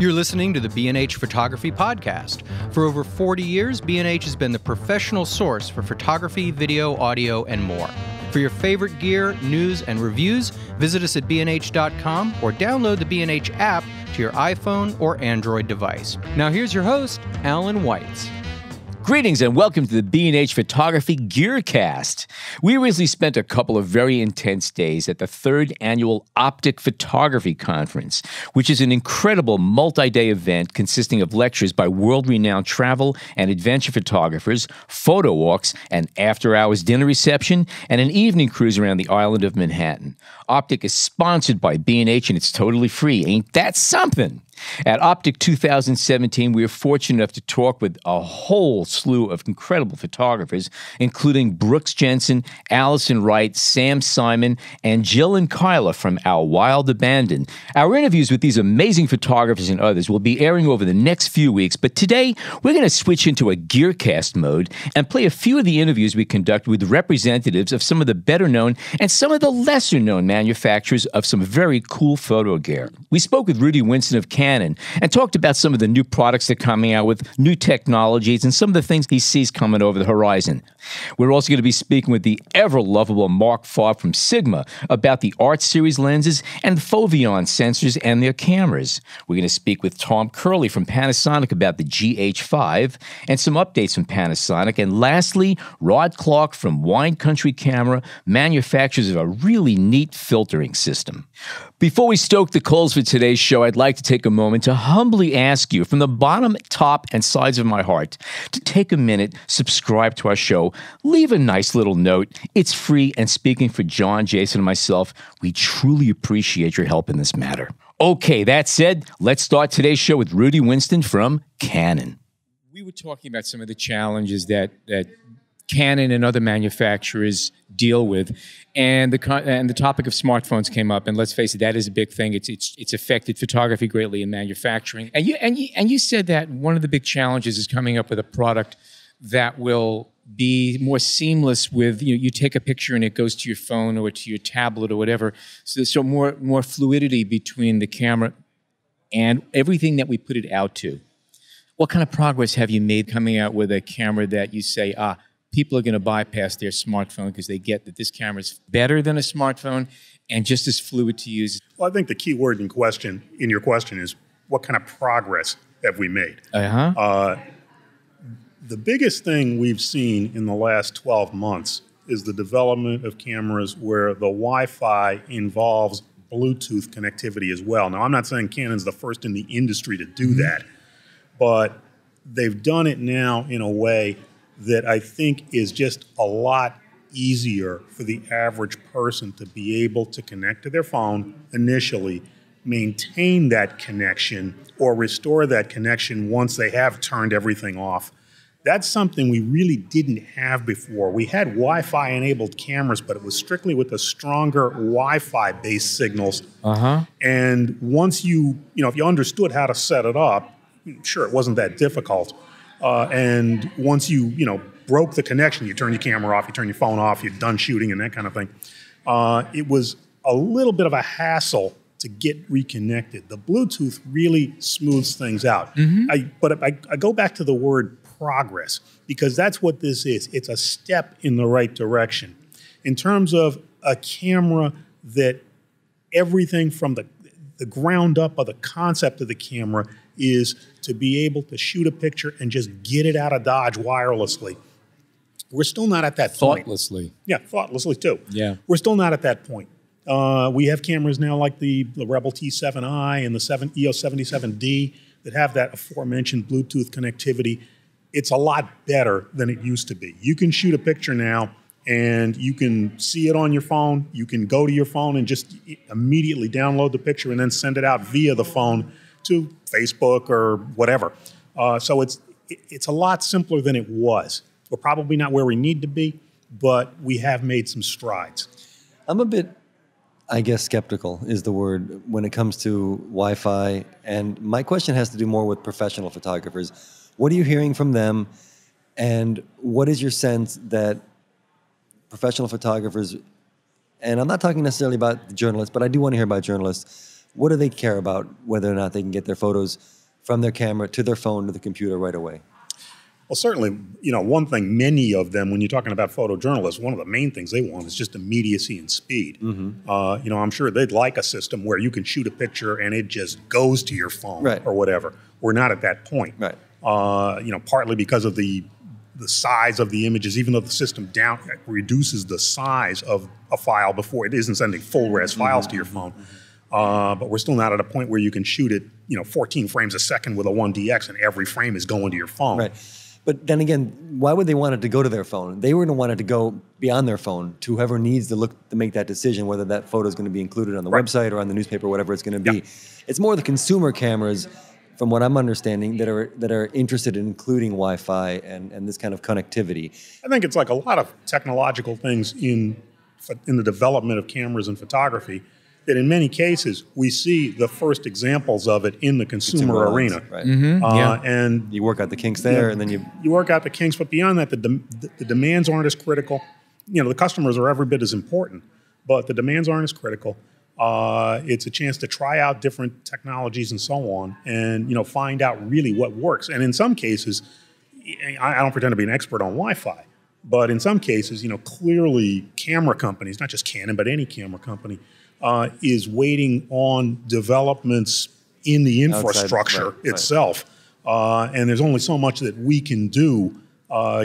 You're listening to the B&H Photography Podcast. For over 40 years, B&H has been the professional source for photography, video, audio, and more. For your favorite gear, news, and reviews, visit us at bnh.com or download the B&H app to your iPhone or Android device. Now here's your host, Alan Weitz. Greetings and welcome to the B&H Photography Gearcast. We recently spent a couple of very intense days at the 3rd Annual OPTIC Photography Conference, which is an incredible multi-day event consisting of lectures by world-renowned travel and adventure photographers, photo walks, an after-hours dinner reception, and an evening cruise around the island of Manhattan. OPTIC is sponsored by B&H and it's totally free. Ain't that something? At OPTIC 2017, we were fortunate enough to talk with a whole slew of incredible photographers, including Brooks Jensen, Allison Wright, Sam Simon, and Jill and Kyla from Our Wild Abandon. Our interviews with these amazing photographers and others will be airing over the next few weeks, but today we're going to switch into a Gearcast mode and play a few of the interviews we conduct with representatives of some of the better-known and some of the lesser-known manufacturers of some very cool photo gear. We spoke with Rudy Winston of Canon and talked about some of the new products they're coming out with, new technologies, and some of the things he sees coming over the horizon. We're also going to be speaking with the ever-lovable Marc Farb from Sigma about the Art Series lenses and the Foveon-sensors and their cameras. We're going to speak with Tom Curley from Panasonic about the GH5 and some updates from Panasonic. And lastly, Rod Clark from Wine Country Camera, manufacturers of a really neat filtering system. Before we stoke the coals for today's show, I'd like to take a moment to humbly ask you from the bottom, top, and sides of my heart to take a minute, subscribe to our show, leave a nice little note. It's free, and speaking for John, Jason, and myself, we truly appreciate your help in this matter. Okay, that said, let's start today's show with Rudy Winston from Canon. We were talking about some of the challenges that Canon and other manufacturers deal with, and the topic of smartphones came up. And let's face it, that is a big thing. It's affected photography greatly in manufacturing. And you said that one of the big challenges is coming up with a product that will be more seamless with, you take a picture and it goes to your phone or to your tablet or whatever. So more fluidity between the camera and everything that we put it out to. What kind of progress have you made coming out with a camera that you say, people are going to bypass their smartphone because they get that this camera is better than a smartphone and just as fluid to use? Well, I think the key word in your question is what kind of progress have we made? The biggest thing we've seen in the last 12 months is the development of cameras where the Wi-Fi involves Bluetooth connectivity as well. Now, I'm not saying Canon's the first in the industry to do that, but they've done it now in a way that I think is just a lot easier for the average person to be able to connect to their phone initially, maintain that connection, or restore that connection once they have turned everything off. That's something we really didn't have before. We had Wi-Fi enabled cameras, but it was strictly with the stronger Wi-Fi based signals. And once if you understood how to set it up, sure, it wasn't that difficult. And once you broke the connection, you turn your camera off, you turn your phone off, you're done shooting and that kind of thing. It was a little bit of a hassle to get reconnected. The Bluetooth really smooths things out. But I go back to the word progress, because that's what this is. It's a step in the right direction. In terms of a camera that everything from the ground up of the concept of the camera is to be able to shoot a picture and just get it out of Dodge wirelessly. We're still not at that point. Thoughtlessly. Yeah, thoughtlessly too. Yeah. We're still not at that point. We have cameras now like the Rebel T7i and the EOS 77D that have that aforementioned Bluetooth connectivity. It's a lot better than it used to be. You can shoot a picture now and you can see it on your phone. You can go to your phone and just immediately download the picture and then send it out via the phone to Facebook or whatever. So it's a lot simpler than it was. We're probably not where we need to be, but we have made some strides. I'm a bit, I guess, skeptical is the word when it comes to Wi-Fi. And my question has to do more with professional photographers. What are you hearing from them? And what is your sense that professional photographers, and I'm not talking necessarily about journalists, but I do want to hear about journalists, What do they care about, whether or not they can get their photos from their camera to their phone to the computer right away? Well, certainly, one thing, many of them, when you're talking about photojournalists, one of the main things they want is just immediacy and speed. I'm sure they'd like a system where you can shoot a picture and it just goes to your phone or whatever. We're not at that point. Partly because of the size of the images, even though the system reduces the size of a file before it isn't sending full res files to your phone. But we're still not at a point where you can shoot it, 14 frames a second with a 1DX and every frame is going to your phone. But then again, why would they want it to go to their phone? They were going to want it to go beyond their phone to whoever needs to make that decision, whether that photo is going to be included on the website or on the newspaper, whatever it's going to be. It's more the consumer cameras, from what I'm understanding, that are interested in including Wi-Fi and this kind of connectivity. I think it's like a lot of technological things in the development of cameras and photography, that in many cases we see the first examples of it in the consumer arena. And you work out the kinks there, and then you work out the kinks. But beyond that, the demands aren't as critical. The customers are every bit as important, but the demands aren't as critical. It's a chance to try out different technologies and so on, and find out really what works. And in some cases, I don't pretend to be an expert on Wi-Fi, but in some cases, clearly camera companies, not just Canon, but any camera company, is waiting on developments in the infrastructure itself. And there's only so much that we can do,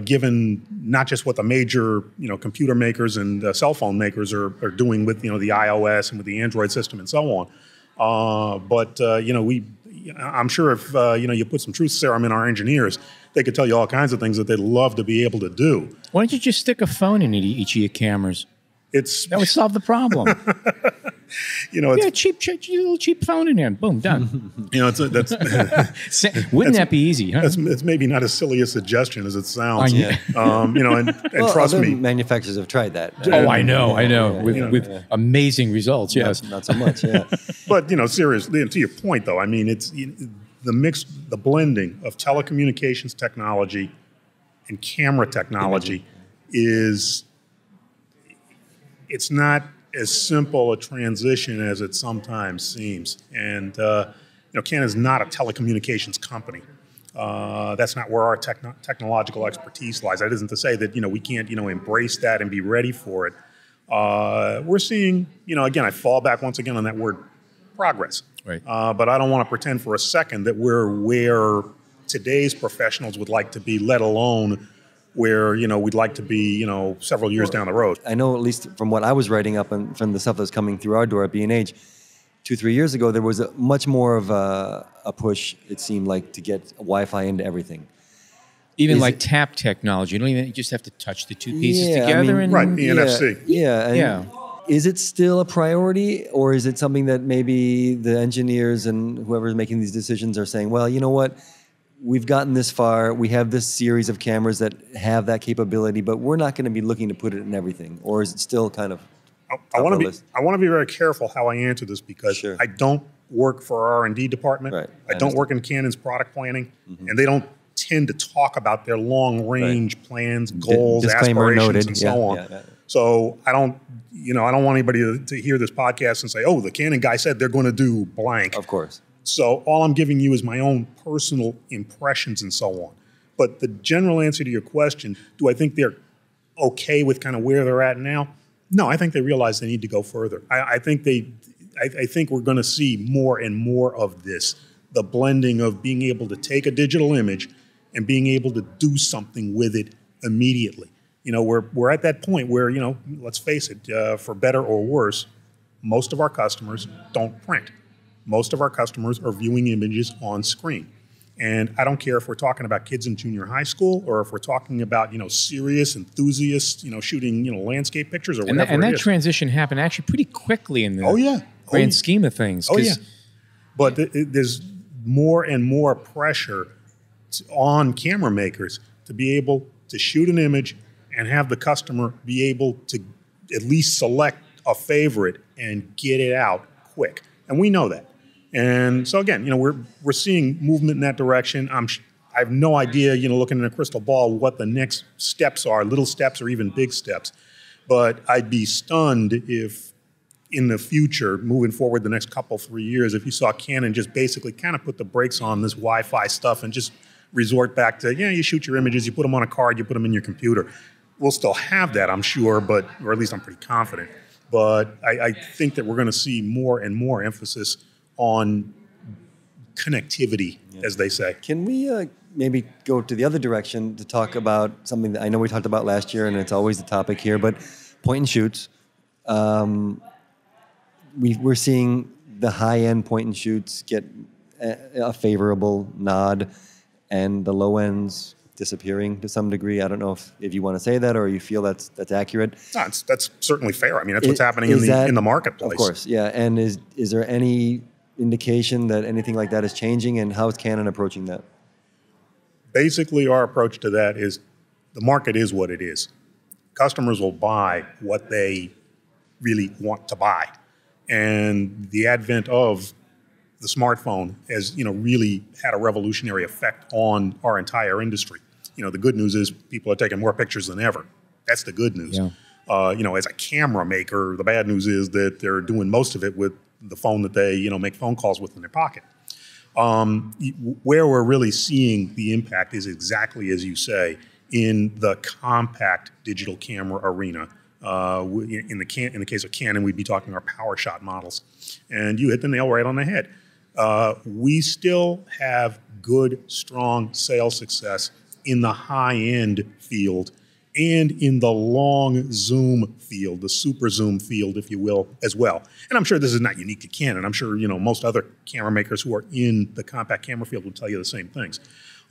given not just what the major computer makers and cell phone makers are doing with the iOS and with the Android system and so on. But I'm sure if you put some truth serum in our engineers, they could tell you all kinds of things that they'd love to be able to do. Why don't you just stick a phone in each of your cameras? That would solve the problem. Cheap phone in there, boom, done. Wouldn't that be easy? Huh? It's maybe not as silly a suggestion as it sounds. And trust me, manufacturers have tried that. I know, with amazing results. Yes, not so much. But seriously, to your point, though, I mean, it's the blending of telecommunications technology and camera technology is. It's not as simple a transition as it sometimes seems. And, Canon is not a telecommunications company. That's not where our technological expertise lies. That isn't to say that, we can't, embrace that and be ready for it. We're seeing, again, I fall back once again on that word progress. But I don't want to pretend for a second that we're where today's professionals would like to be, let alone where we'd like to be several years down the road. I know, at least from what I was writing up and from the stuff that was coming through our door at B&H, 2-3 years ago, there was much more of a push, it seemed like, to get Wi-Fi into everything. Even like tap technology, you just have to touch the two pieces together. The NFC. Is it still a priority, or is it something that maybe the engineers and whoever's making these decisions are saying, well, you know what? We've gotten this far. We have this series of cameras that have that capability, but we're not going to be looking to put it in everything. Or is it still kind of? I want to be very careful how I answer this, because I don't work for our R&D department. I don't work in Canon's product planning, and they don't tend to talk about their long-range plans, goals, aspirations, and so on. So I don't want anybody to hear this podcast and say, "Oh, the Canon guy said they're going to do blank." Of course. So all I'm giving you is my own personal impressions and so on. But the general answer to your question, do I think they're okay with kind of where they're at now? No, I think they realize they need to go further. I think we're going to see more and more of this, the blending of being able to take a digital image and being able to do something with it immediately. We're at that point where, let's face it, for better or worse, most of our customers don't print. Most of our customers are viewing images on screen. And I don't care if we're talking about kids in junior high school or if we're talking about, serious enthusiasts, shooting, landscape pictures or whatever. And that transition happened actually pretty quickly in the grand scheme of things. But there's more and more pressure on camera makers to be able to shoot an image and have the customer be able to at least select a favorite and get it out quick. And we know that. And so again, we're seeing movement in that direction. I have no idea, looking in a crystal ball, what the next steps are, little steps or even big steps. But I'd be stunned if in the future, moving forward the next couple, 3 years, if you saw Canon just basically kind of put the brakes on this Wi-Fi stuff and just resort back to, you shoot your images, you put them on a card, you put them in your computer. We'll still have that, I'm sure, or at least I'm pretty confident. But I think that we're going to see more and more emphasis on connectivity, as they say. Can we maybe go to the other direction to talk about something that I know we talked about last year, and it's always the topic here, but point and shoots. We're seeing the high-end point and shoots get a favorable nod, and the low ends disappearing to some degree. I don't know if you want to say that or you feel that's accurate. No, that's certainly fair. I mean, that's what's happening in the marketplace. Of course, yeah. And is there any indication that anything like that is changing, and how is Canon approaching that? Basically, our approach to that is the market is what it is. Customers will buy what they really want to buy. And the advent of the smartphone has, really had a revolutionary effect on our entire industry. The good news is people are taking more pictures than ever. That's the good news. Yeah. As a camera maker, the bad news is that they're doing most of it with the phone that they, make phone calls with in their pocket. Where we're really seeing the impact is exactly as you say, in the compact digital camera arena. In the case of Canon, we'd be talking our PowerShot models. And you hit the nail right on the head. We still have good, strong sales success in the high-end field and in the long zoom field, the super zoom field, if you will, as well. And I'm sure this is not unique to Canon. I'm sure, most other camera makers who are in the compact camera field will tell you the same things.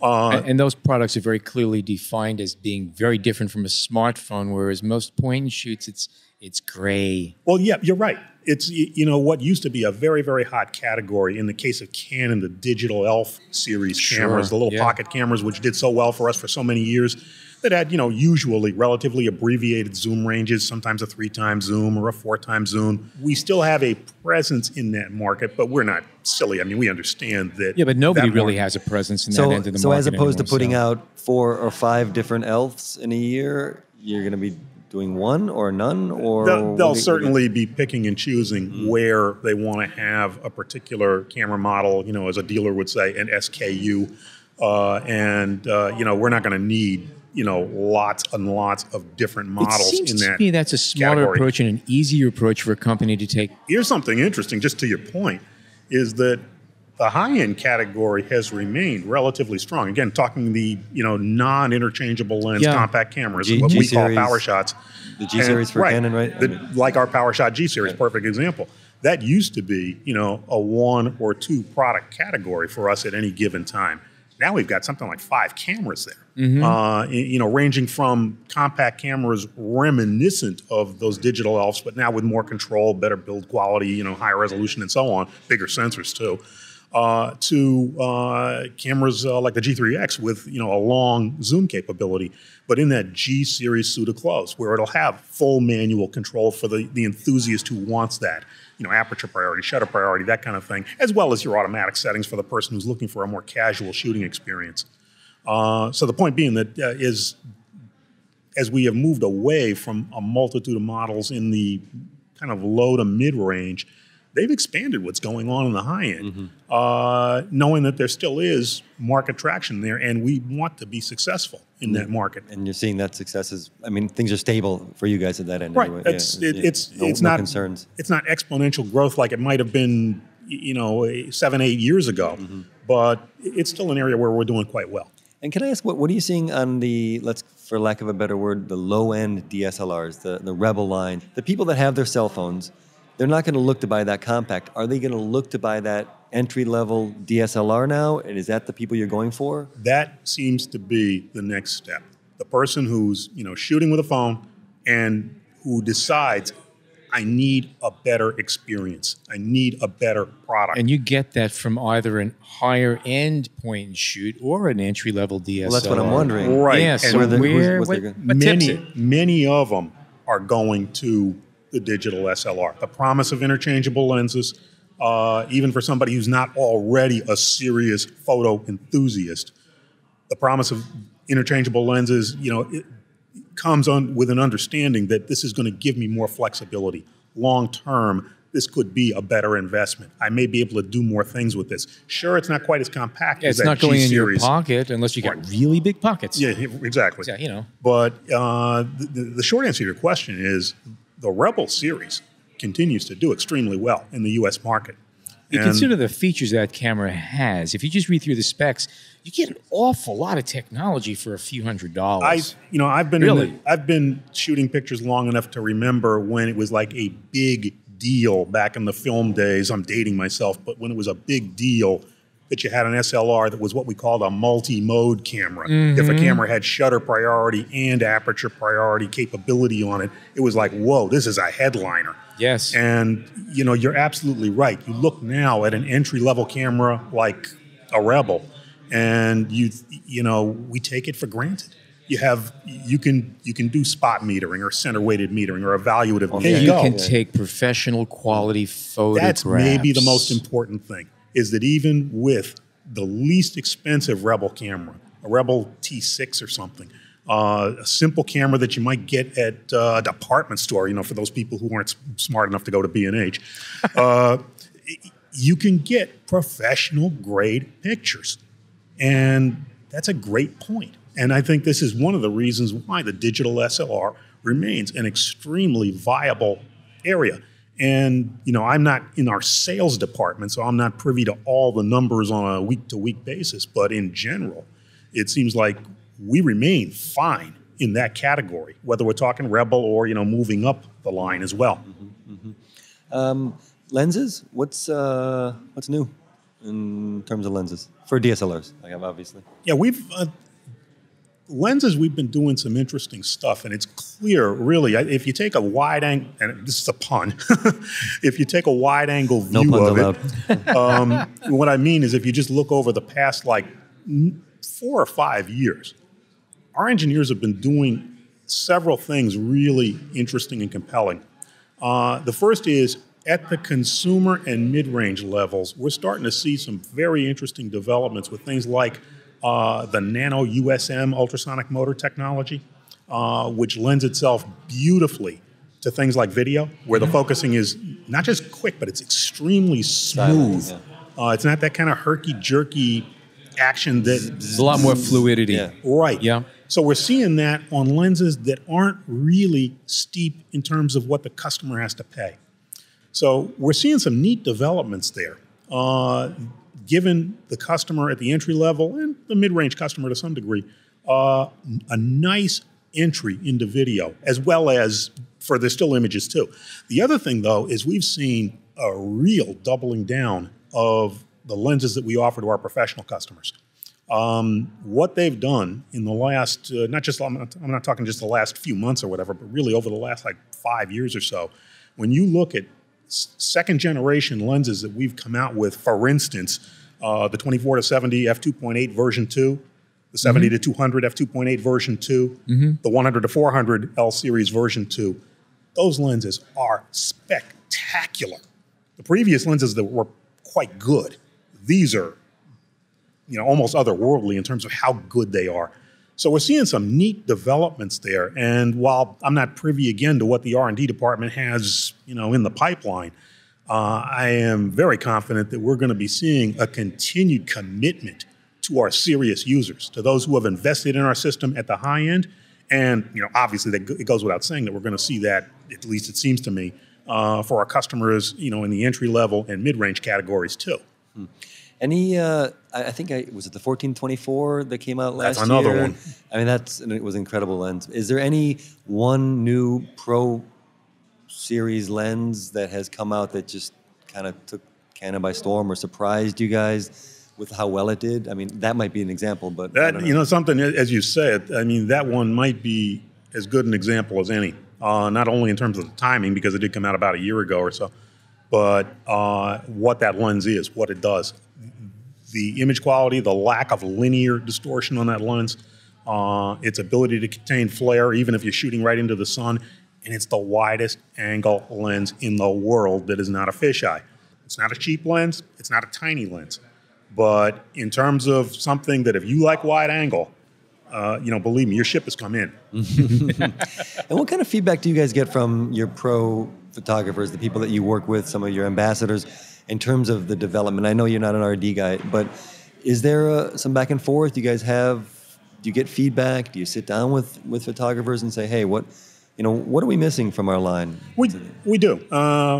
And those products are very clearly defined as being very different from a smartphone, whereas most point and shoots, it's gray. Well, yeah, you're right. It's, what used to be a very, very hot category in the case of Canon, the digital ELPH series cameras, the little pocket cameras, which did so well for us for so many years, that had, usually relatively abbreviated zoom ranges, sometimes a 3-time zoom or a 4-time zoom. We still have a presence in that market, but we're not silly. I mean, we understand that. Yeah, but nobody really has a presence in that end of the market. So as opposed to putting anymore, out 4 or 5 different ELPHs in a year, you're going to be doing one or none? Or they'll certainly be picking and choosing where they want to have a particular camera model, as a dealer would say, an SKU. We're not going to need lots and lots of different models in that. It seems to me that's a smarter category. approach and an easier approach for a company to take. Here's something interesting, just to your point, is that the high-end category has remained relatively strong. Again, talking the non-interchangeable lens compact cameras, what we call PowerShots. The G series for Canon, right? Like our PowerShot G series, perfect example. That used to be a 1 or 2 product category for us at any given time. Now we've got something like 5 cameras there. Ranging from compact cameras reminiscent of those digital ELPHs, but now with more control, better build quality, higher resolution and so on, bigger sensors too, to cameras like the G3X with, a long zoom capability, but in that G series suit of clothes where it'll have full manual control for the enthusiast who wants that. Aperture priority, shutter priority, that kind of thing, as well as your automatic settings for the person who's looking for a more casual shooting experience. So the point being that as we have moved away from a multitude of models in the kind of low to mid-range, they've expanded what's going on in the high end, knowing that there still is market traction there, and we want to be successful in that market. And you're seeing that success is, things are stable for you guys at that end. Right. Anyway. It's no not concerns. It's not exponential growth like it might have been, 7-8 years ago, but it's still an area where we're doing quite well. And can I ask, what are you seeing on the, for lack of a better word, the low-end DSLRs, the Rebel line? The people that have their cell phones, they're not going to look to buy that compact. Are they going to look to buy that entry-level DSLR now? And is that the people you're going for? That seems to be the next step. The person who's, shooting with a phone and who decides, I need a better experience. I need a better product. And you get that from either an higher-end point and shoot or an entry-level DSLR. Well, that's what I'm wondering. Right. Yeah, so what tips it? Many of them are going to the digital SLR. The promise of interchangeable lenses, even for somebody who's not already a serious photo enthusiast, the promise of interchangeable lenses, it comes on with an understanding that this is going to give me more flexibility, long term, this could be a better investment. I may be able to do more things with this. Sure, it's not quite as compact as that It's not going in your G-series. pocket unless you got really big pockets. Yeah, exactly. Yeah, you know. But the short answer to your question is the Rebel series continues to do extremely well in the U.S. market. You consider the features that camera has. If you just read through the specs, you get an awful lot of technology for a few $100s. I've been shooting pictures long enough to remember when it was like a big deal back in the film days. I'm dating myself, but when it was a big deal that you had an SLR that was what we called a multi-mode camera. If a camera had shutter priority and aperture priority capability on it, it was like, whoa, this is a headliner. Yes. And, you're absolutely right. You look now at an entry-level camera like a Rebel, and we take it for granted. You can do spot metering or center weighted metering or evaluative. You can take professional quality photographs. That's maybe the most important thing, is that even with the least expensive Rebel camera, a Rebel T6 or something, a simple camera that you might get at a department store, for those people who aren't smart enough to go to B&H, you can get professional grade pictures. And that's a great point. And I think this is one of the reasons why the digital SLR remains an extremely viable area. And, I'm not in our sales department, so I'm not privy to all the numbers on a week-to-week basis. But in general, it seems like we remain fine in that category, whether we're talking Rebel or, moving up the line as well. Lenses, what's new in terms of lenses for DSLRs? Obviously. Yeah, lenses, we've been doing some interesting stuff, and it's clear, really, if you take a wide angle, and this is a pun, if you take a wide angle view of it, what I mean is if you just look over the past 4 or 5 years, our engineers have been doing several things really interesting and compelling. The first is at the consumer and mid-range levels, we're starting to see some very interesting developments with things like the nano USM ultrasonic motor technology, which lends itself beautifully to things like video, where the focusing is not just quick, but it's extremely smooth. It's not that kind of herky-jerky action that... There's a lot more fluidity. Yeah. Right. Yeah. So we're seeing that on lenses that aren't really steep in terms of what the customer has to pay. So we're seeing some neat developments there. Given the customer at the entry level and the mid-range customer to some degree, a nice entry into video, as well as for the still images too. The other thing, though, is we've seen a real doubling down of the lenses that we offer to our professional customers. What they've done in the last, I'm not talking just the last few months or whatever, but really over the last 5 years or so, when you look at second generation lenses that we've come out with, for instance, the 24 to 70 f2.8 version 2, the 70 to 200 f2.8 version 2, the 100 to 400 L series version 2, those lenses are spectacular. The previous lenses that were quite good, these are almost otherworldly in terms of how good they are. So we're seeing some neat developments there. And while I'm not privy again to what the R&D department has, in the pipeline, I am very confident that we're going to be seeing a continued commitment to our serious users, to those who have invested in our system at the high end. And, obviously it goes without saying that we're going to see that, at least it seems to me, for our customers, in the entry level and mid-range categories too. Any, I think was it the 1424 that came out last year? That's another one. I mean, it was an incredible lens. Is there any one new Pro series lens that has come out that just kind of took Canon by storm or surprised you guys with how well it did? I mean, that might be an example, but that, something, as you said, I mean, that one might be as good an example as any, not only in terms of the timing, because it did come out about a year ago or so, but what that lens is, what it does. The image quality, the lack of linear distortion on that lens, its ability to contain flare even if you're shooting right into the sun, and it's the widest angle lens in the world that is not a fisheye. It's not a cheap lens, it's not a tiny lens. But in terms of something that if you like wide angle, believe me, your ship has come in. And what kind of feedback do you guys get from your Pro photographers, the people that you work with, some of your ambassadors, in terms of the development? I know you're not an RD guy, but is there some back and forth? Do you guys have? Do you get feedback? Do you sit down with photographers and say, hey, what are we missing from our line? We do.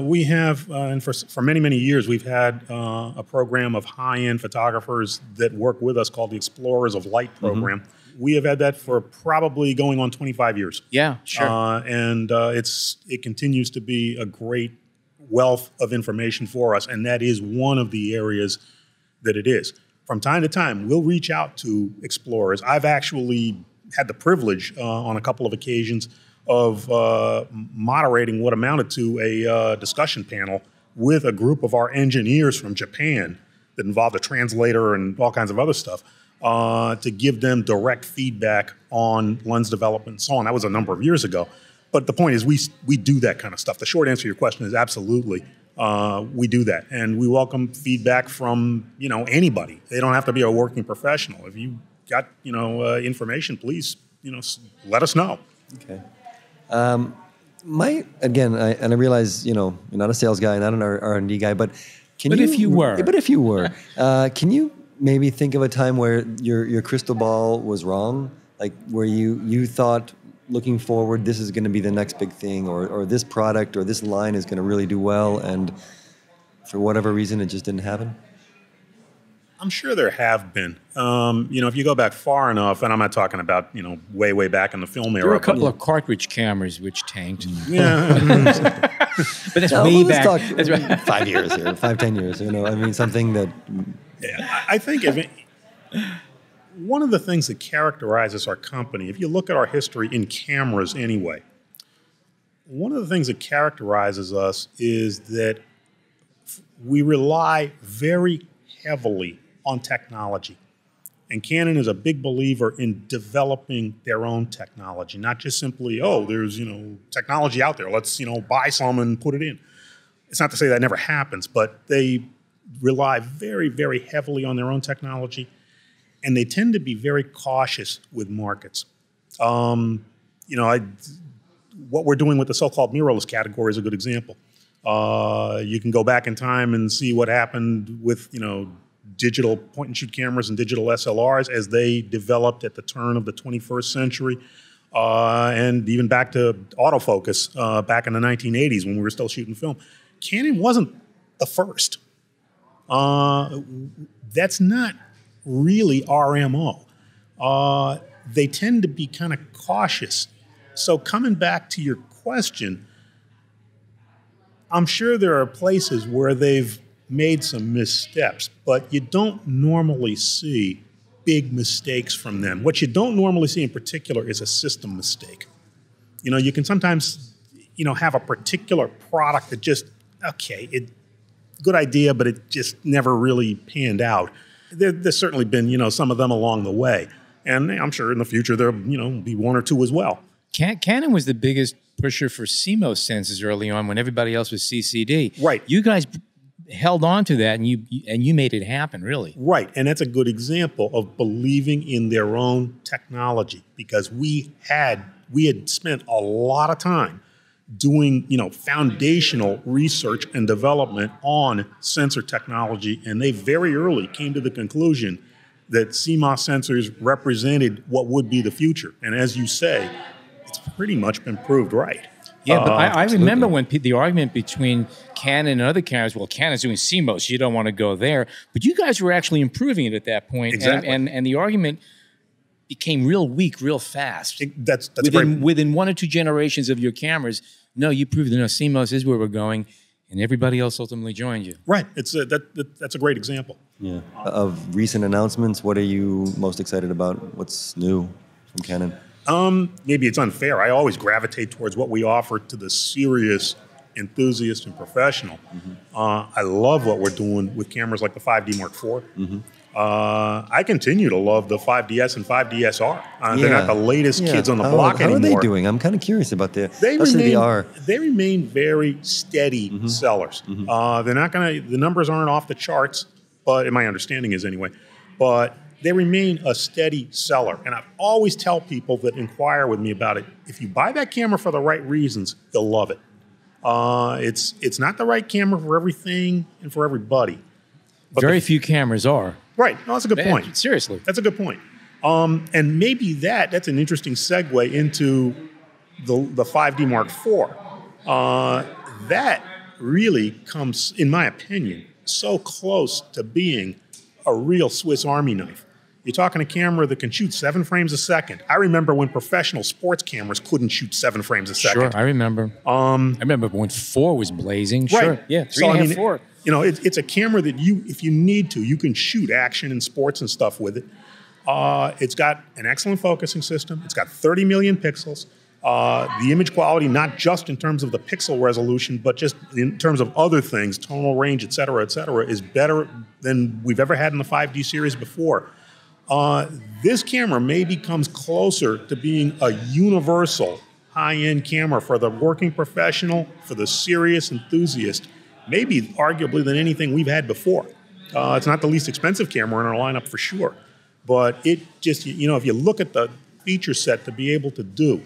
We have, and for many years, we've had a program of high-end photographers that work with us called the Explorers of Light program. Mm-hmm. We have had that for probably going on 25 years. Yeah, sure. And it continues to be a great wealth of information for us, and that is one of the areas that it is. From time to time, we'll reach out to explorers. I've actually had the privilege on a couple of occasions of moderating what amounted to a discussion panel with a group of our engineers from Japan that involved a translator and all kinds of other stuff to give them direct feedback on lens development and so on. That was a number of years ago. But the point is we do that kind of stuff. The short answer to your question is absolutely. We do that, and we welcome feedback from anybody. They don't have to be a working professional. If you got information, please let us know. Okay. I realize you're not a sales guy, not an R&D guy, but if you were, can you maybe think of a time where your crystal ball was wrong, like where you thought, looking forward, this is going to be the next big thing, or this product or this line is going to really do well, and for whatever reason it just didn't happen? I'm sure there have been. If you go back far enough, and I'm not talking about way back in the film era. There were a couple of cartridge cameras which tanked. Yeah, but that's way back. Let's talk 5 years here, 10 years. Something that. Yeah, I think one of the things that characterizes our company, if you look at our history in cameras anyway, one of the things that characterizes us is that we rely very heavily on technology. And Canon is a big believer in developing their own technology, not just simply, there's, technology out there, let's, buy some and put it in. It's not to say that never happens, but they rely very, very heavily on their own technology. And they tend to be very cautious with markets. What we're doing with the so-called mirrorless category is a good example. You can go back in time and see what happened with, digital point-and-shoot cameras and digital SLRs as they developed at the turn of the 21st century, and even back to autofocus back in the 1980s when we were still shooting film. Canon wasn't the first. That's not really our MO. They tend to be kind of cautious. So coming back to your question, I'm sure there are places where they've made some missteps, but you don't normally see big mistakes from them. What you don't normally see in particular is a system mistake. You can sometimes, have a particular product that just, good idea, but it just never really panned out. There's certainly been, some of them along the way. And I'm sure in the future there'll, be one or two as well. Canon was the biggest pusher for CMOS sensors early on when everybody else was CCD. Right. You guys held on to that and you made it happen, really. Right. And that's a good example of believing in their own technology, because we had spent a lot of time doing, foundational research and development on sensor technology, and they very early came to the conclusion that CMOS sensors represented what would be the future. And as you say, it's pretty much been proved right. Yeah, but I remember when the argument between Canon and other cameras, well, Canon's doing CMOS, you don't want to go there. But you guys were actually improving it at that point. Exactly. And the argument became real weak real fast. That's within 1 or 2 generations of your cameras. No, you proved that CMOS is where we're going, and everybody else ultimately joined you. Right. That's a great example. Yeah. Of recent announcements, what are you most excited about? What's new from Canon? Maybe it's unfair. I always gravitate towards what we offer to the serious enthusiast and professional. Mm-hmm. I love what we're doing with cameras like the 5D Mark IV. Mm-hmm. I continue to love the 5DS and 5DSR. They're not the latest kids on the block anymore. How are they doing? I'm kind of curious about the They remain very steady sellers. Mm-hmm. They're not going to. The numbers aren't off the charts, but my understanding is anyway. But they remain a steady seller, and I always tell people that inquire with me about it: if you buy that camera for the right reasons, you'll love it. It's not the right camera for everything and for everybody. But Very few cameras are. Right. No, that's a good Man, point. seriously. That's a good point. And maybe that's an interesting segue into the 5D Mark IV. That really comes, in my opinion, so close to being a real Swiss Army knife. You're talking a camera that can shoot 7 frames a second. I remember when professional sports cameras couldn't shoot 7 frames a second. Sure, I remember. I remember when 4 was blazing. Sure, right. yeah, 3.5, 4. You know, it's a camera that if you need to, you can shoot action and sports and stuff with it. It's got an excellent focusing system. It's got 30 million pixels. The image quality, not just in terms of the pixel resolution, but just in terms of other things, tonal range, et cetera, is better than we've ever had in the 5D series before. This camera maybe comes closer to being a universal high-end camera for the working professional, for the serious enthusiast, maybe arguably than anything we've had before. It's not the least expensive camera in our lineup for sure, but it just, you know, if you look at the feature set to be able to do,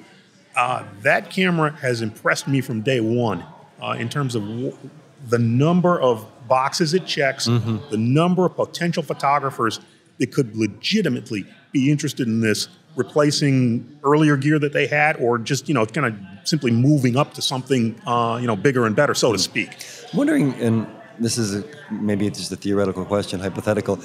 that camera has impressed me from day one in terms of the number of boxes it checks, the number of potential photographers that could legitimately be interested in this, replacing earlier gear that they had, or just, you know, kind of simply moving up to something, you know, bigger and better, so to speak. I'm wondering, and this is maybe just a theoretical question, hypothetical,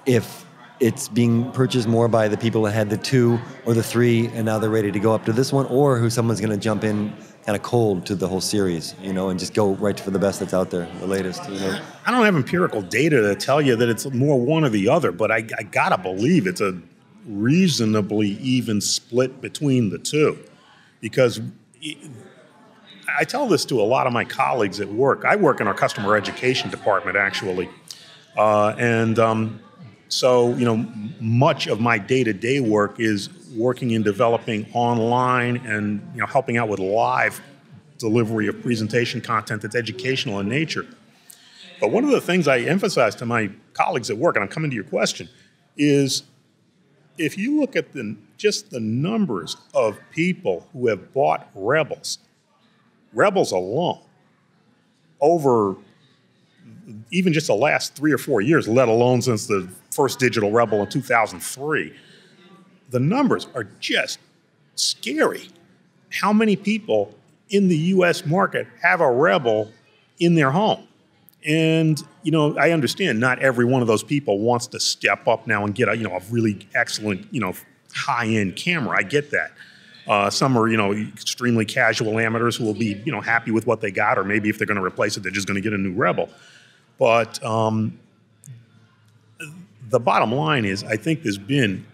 if it's being purchased more by the people that had the 2 or the 3 and now they're ready to go up to this one, or who someone's going to jump in kind of cold to the whole series, you know, and just go right for the best that's out there, the latest, you know. I don't have empirical data to tell you that it's more one or the other, but I gotta believe it's a reasonably even split between the two, because I tell this to a lot of my colleagues at work. I work in our customer education department, actually, so, you know, much of my day-to-day work is working in developing online and, you know, helping out with live delivery of presentation content that's educational in nature. But one of the things I emphasize to my colleagues at work, and I'm coming to your question, is if you look at just the numbers of people who have bought Rebels alone, over even just the last 3 or 4 years, let alone since the first digital Rebel in 2003, the numbers are just scary. How many people in the U.S. market have a Rebel in their home? And, you know, I understand not every one of those people wants to step up now and get a, you know, a really excellent, you know, high-end camera. I get that. Some are, you know, extremely casual amateurs who will be, you know, happy with what they got, or maybe if they're going to replace it, they're just going to get a new Rebel. But the bottom line is, I think there's been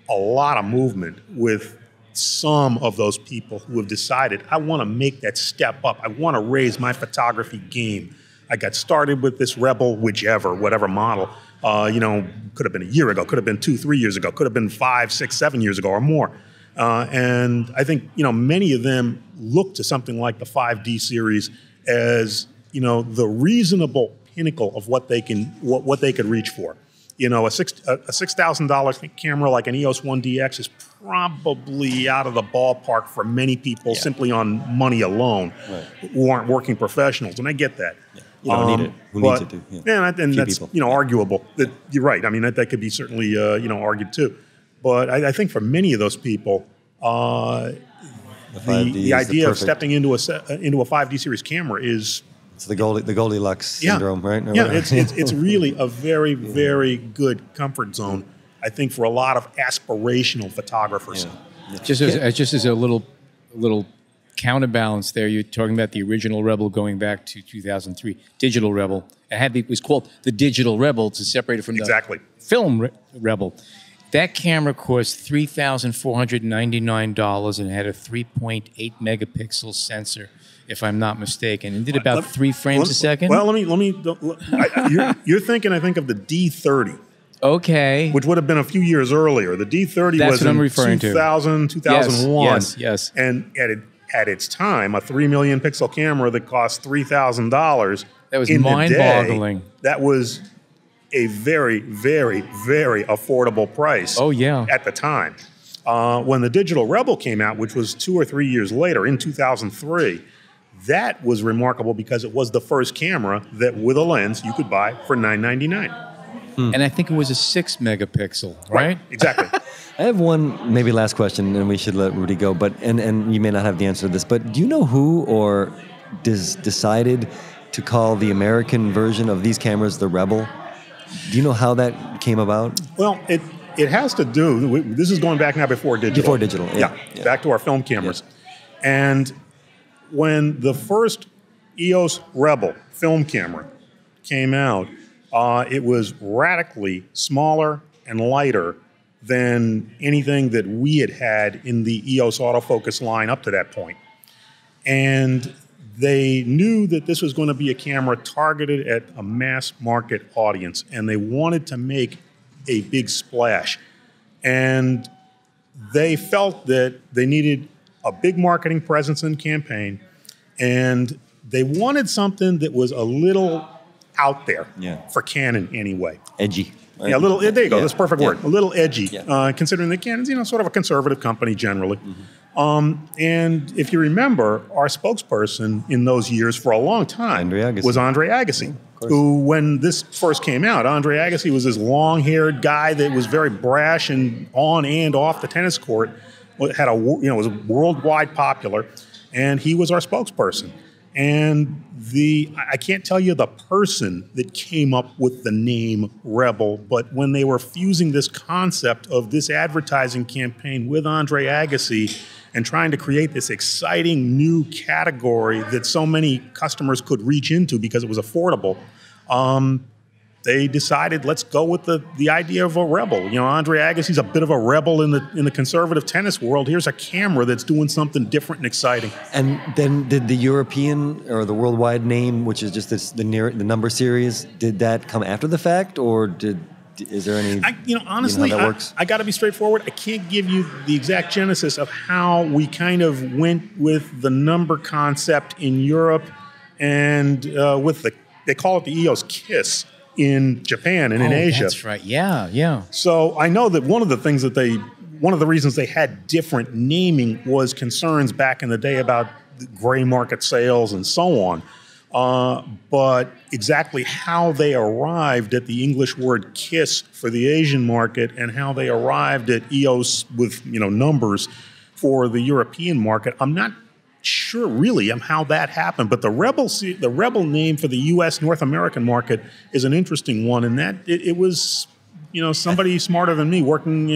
a lot of movement with some of those people who have decided, I want to make that step up. I want to raise my photography game. I got started with this Rebel, whatever model, you know, could have been a year ago, could have been 2, 3 years ago, could have been 5, 6, 7 years ago or more. And I think, you know, many of them look to something like the 5D series as, you know, the reasonable pinnacle of what they could reach for. You know, a $6,000 camera like an EOS 1DX is probably out of the ballpark for many people simply on money alone, who aren't working professionals, and I get that. Yeah. You don't need it. Who needs it to? Yeah, and that's people. You know, arguable. That you're right. I mean, that could be certainly you know, argued too. But I think for many of those people, the idea of stepping into a 5D series camera is. It's the Goldilocks syndrome, right? Yeah, it's really a very, very good comfort zone, I think, for a lot of aspirational photographers. Yeah. Just as a little counterbalance there, you're talking about the original Rebel going back to 2003, digital Rebel. It was called the digital Rebel to separate it from the film Rebel. That camera cost $3,499 and had a 3.8 megapixel sensor, if I'm not mistaken, and did about 3 frames a second. Well, you're thinking, I think, of the D30. Okay. Which would have been a few years earlier. The D30 was in 2000, 2001. Yes. And at its time, a 3 million pixel camera that cost $3,000. That was mind-boggling. That was a very, very, very affordable price. Oh, yeah. At the time. When the digital Rebel came out, which was 2 or 3 years later, in 2003, that was remarkable because it was the first camera that, with a lens, you could buy for $9.99. And I think it was a 6 megapixel, right? Exactly. I have one maybe last question, and we should let Rudy go. But and you may not have the answer to this, but do you know who or decided to call the American version of these cameras the Rebel? Do you know how that came about? Well, it has to do. This is going back now before digital. Before digital, yeah. Back to our film cameras, and when the first EOS Rebel film camera came out, it was radically smaller and lighter than anything that we had in the EOS autofocus line up to that point. And they knew that this was going to be a camera targeted at a mass market audience, and they wanted to make a big splash. And they felt that they needed a big marketing presence and campaign, and they wanted something that was a little out there for Canon anyway. Edgy. Right? Yeah, a little. There you go. That's a perfect word. A little edgy, considering that Canon's sort of a conservative company generally. And if you remember, our spokesperson in those years for a long time was Andre Agassi, who, when this first came out, Andre Agassi was this long-haired guy that was very brash and on and off the tennis court. Had was worldwide popular, and he was our spokesperson. And I can't tell you the person that came up with the name Rebel, but when they were fusing this concept of this advertising campaign with Andre Agassi and trying to create this exciting new category that so many customers could reach into because it was affordable, they decided, let's go with the idea of a rebel. Andre Agassi's a bit of a rebel in the conservative tennis world. Here's a camera that's doing something different and exciting. And then did the European or the worldwide name, which is just the number series, did that come after the fact, or is there any? Honestly, how that works? I got to be straightforward. I can't give you the exact genesis of how we kind of went with the number concept in Europe and they call it the EOS KISS in Japan and in Asia. That's right. Yeah. So I know that one of the reasons they had different naming was concerns back in the day about the gray market sales and so on. But exactly how they arrived at the English word KISS for the Asian market and how they arrived at EOS with numbers for the European market, I'm not sure really how that happened. But the Rebel name for the U.S. North American market is an interesting one, and that it was somebody smarter than me working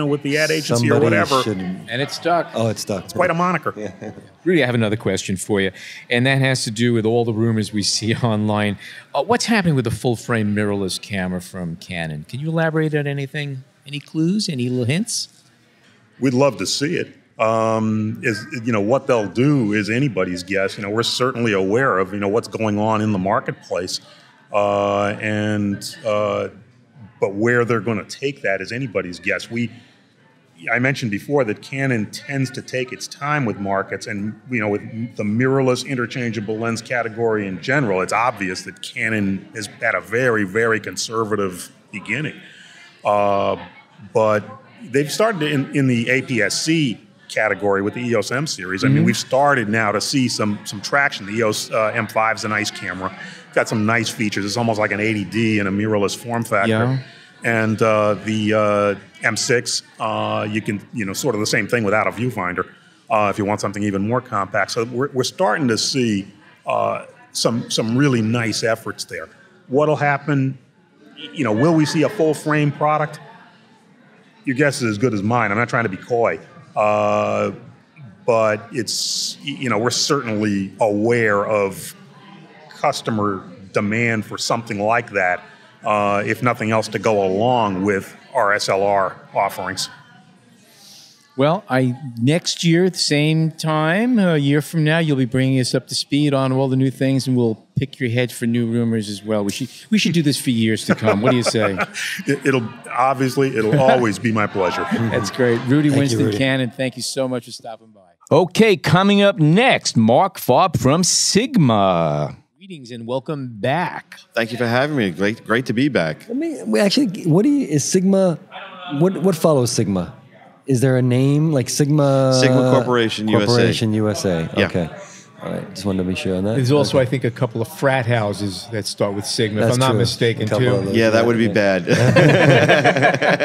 with the ad agency or whatever, and it stuck. Oh, it stuck. It's quite a moniker. Yeah. Rudy, I have another question for you, and that has to do with all the rumors we see online. What's happening with the full-frame mirrorless camera from Canon? Can you elaborate on anything? Any clues? Any little hints? We'd love to see it. What they'll do is anybody's guess. We're certainly aware of what's going on in the marketplace, but where they're going to take that is anybody's guess. I mentioned before that Canon tends to take its time with markets, and with the mirrorless interchangeable lens category in general, it's obvious that Canon has had a very, very conservative beginning. But they've started in the APS-C category with the EOS M series. I mean, we've started now to see some traction. The EOS M5 is a nice camera. It's got some nice features. It's almost like an 80D in a mirrorless form factor. Yeah. And the M6, you can, sort of the same thing without a viewfinder if you want something even more compact. So we're starting to see some really nice efforts there. What'll happen, will we see a full frame product? Your guess is as good as mine. I'm not trying to be coy. But it's, we're certainly aware of customer demand for something like that, if nothing else, to go along with our SLR offerings. Well, next year at the same time, a year from now, you'll be bringing us up to speed on all the new things, and we'll pick your head for new rumors as well. We should do this for years to come. What do you say? It'll always be my pleasure. That's great. Rudy Winston, Rudy. Canon, thank you so much for stopping by. Okay, coming up next, Marc Farb from Sigma. Greetings and welcome back. Thank you for having me. Great to be back. Is Sigma? What follows Sigma? Is there a name like Sigma? Sigma Corporation USA. Corporation USA. Yeah. Okay. All right, just wanted to be sure on that. There's also, I think, a couple of frat houses that start with Sigma, if I'm not mistaken, A couple too. of those, Yeah, that would be bad.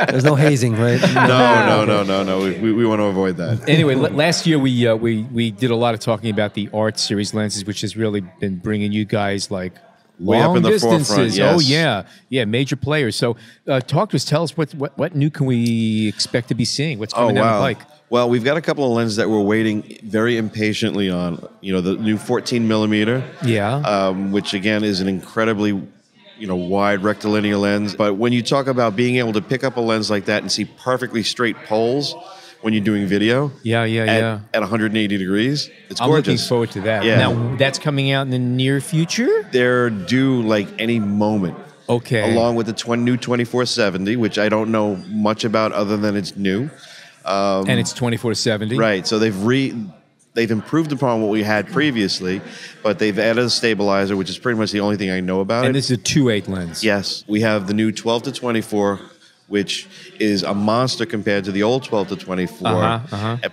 There's no hazing, right? No. We want to avoid that. Anyway, last year we did a lot of talking about the Art Series lenses, which has really been bringing you guys like Way up long in the distances. forefront, yes. Oh yeah, major players. So talk to us. Tell us what new can we expect to be seeing? What's coming down the pike? Well, we've got a couple of lenses that we're waiting very impatiently on. You know, the new 14 millimeter. Yeah. Which again is an incredibly, wide rectilinear lens. But when you talk about being able to pick up a lens like that and see perfectly straight poles when you're doing video, at 180 degrees, it's I'm gorgeous. looking forward to that. Yeah. Now that's coming out in the near future. They're due like any moment. Okay. Along with the new 2470, which I don't know much about other than it's new. And it's 2470. Right. So they've improved upon what we had previously, but they've added a stabilizer, which is pretty much the only thing I know about it. And this is a 2.8 lens. Yes. We have the new 12 to 24, which is a monster compared to the old 12 to 24.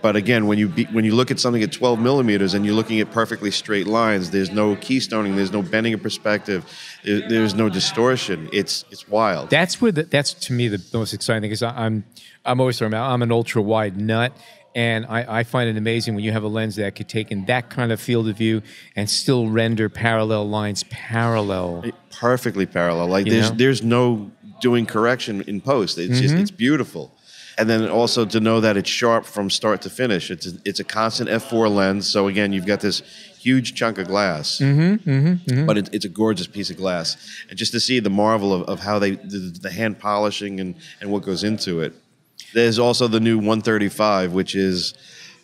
But again, when you look at something at 12 millimeters and you're looking at perfectly straight lines, there's no keystoning, there's no bending of perspective, there's no distortion. It's wild. That's to me the most exciting thing, because I'm always talking about, I'm an ultra wide nut, and I find it amazing when you have a lens that could take in that kind of field of view and still render parallel lines parallel. Perfectly parallel. Like there's no doing correction in post. It's just, it's beautiful. And then also to know that it's sharp from start to finish. It's a constant f4 lens. So again, you've got this huge chunk of glass, but it's a gorgeous piece of glass. And just to see the marvel of how the hand polishing and what goes into it. There's also the new 135, which is,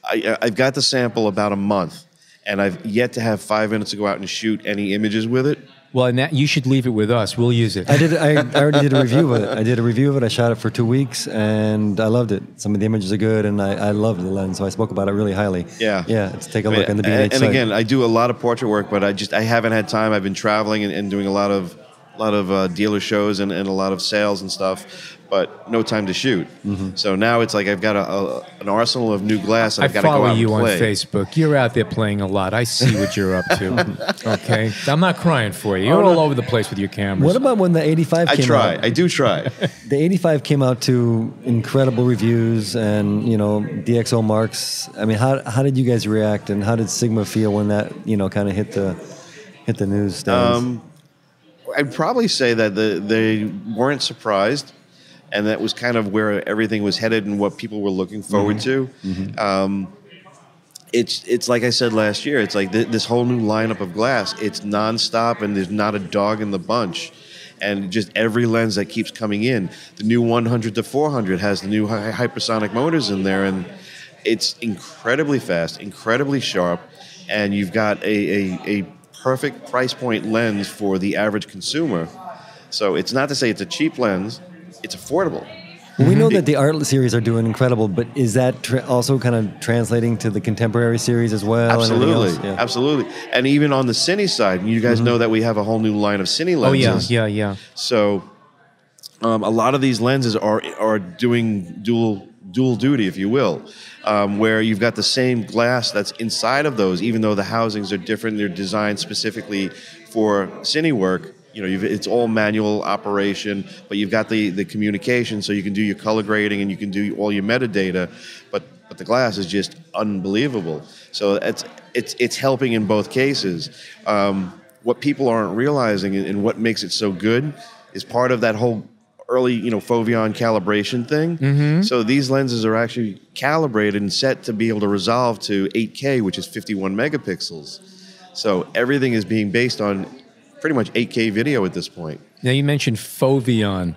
I've got the sample about a month, and I've yet to have 5 minutes to go out and shoot any images with it. Well, and you should leave it with us. We'll use it. I already did a review of it. I did a review of it. I shot it for 2 weeks, and I loved it. Some of the images are good, and I loved the lens, so I spoke about it really highly. Yeah. Let's take a look on the B&H and site. again, I do a lot of portrait work, but I haven't had time. I've been traveling and doing a lot of dealer shows and a lot of sales and stuff, but no time to shoot. So now it's like I've got an arsenal of new glass, and I've got to go out and play. I follow you on Facebook. You're out there playing a lot. I see what you're up to. Okay, I'm not crying for you. You're all over the place with your cameras. What about when the 85 came out? I do try. The 85 came out to incredible reviews and, DxO marks. I mean, how did you guys react, and how did Sigma feel when that, kind of hit the newsstands? I'd probably say that they weren't surprised, and that was kind of where everything was headed and what people were looking forward to. It's like I said last year, it's like this whole new lineup of glass. It's nonstop, and there's not a dog in the bunch. And just every lens that keeps coming in. The new 100 to 400 has the new hypersonic motors in there, and it's incredibly fast, incredibly sharp, and you've got a perfect price point lens for the average consumer. So it's not to say it's a cheap lens, it's affordable. We know that the art series are doing incredible, but is that also kind of translating to the contemporary series as well? Absolutely, and yeah. absolutely. And even on the cine side, you guys know that we have a whole new line of cine lenses. Oh yeah. So a lot of these lenses are doing dual duty, if you will, where you've got the same glass that's inside of those, even though the housings are different. They're designed specifically for cine work. It's all manual operation, but you've got the communication, so you can do your color grading and you can do all your metadata. But the glass is just unbelievable. So it's helping in both cases. What people aren't realizing and what makes it so good is part of that whole early, Foveon calibration thing. So these lenses are actually calibrated and set to be able to resolve to 8K, which is 51 megapixels. So everything is being based on pretty much 8K video at this point. Now you mentioned Foveon.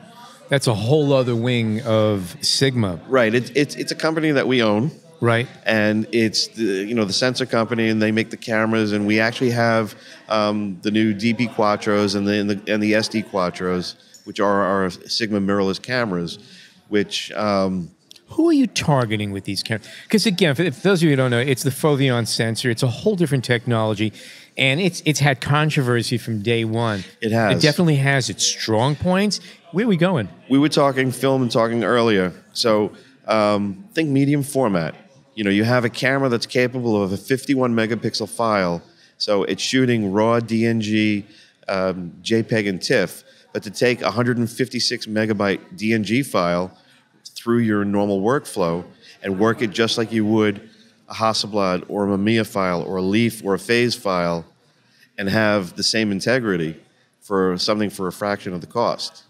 That's a whole other wing of Sigma. Right. It's a company that we own. Right. And it's the sensor company, and they make the cameras, and we actually have the new DP Quattros and the SD Quattros, which are our Sigma mirrorless cameras, which who are you targeting with these cameras? Because again, if those of you who don't know, it's the Foveon-sensor. It's a whole different technology, and it's had controversy from day one. It has. It definitely has its strong points. Where are we going? We were talking film and talking earlier. So think medium format. You have a camera that's capable of a 51 megapixel file So it's shooting raw DNG, JPEG, and TIFF, but to take a 156 megabyte DNG file through your normal workflow and work it just like you would a Hasselblad or a Mamiya file or a Leaf or a Phase file and have the same integrity for something for a fraction of the cost.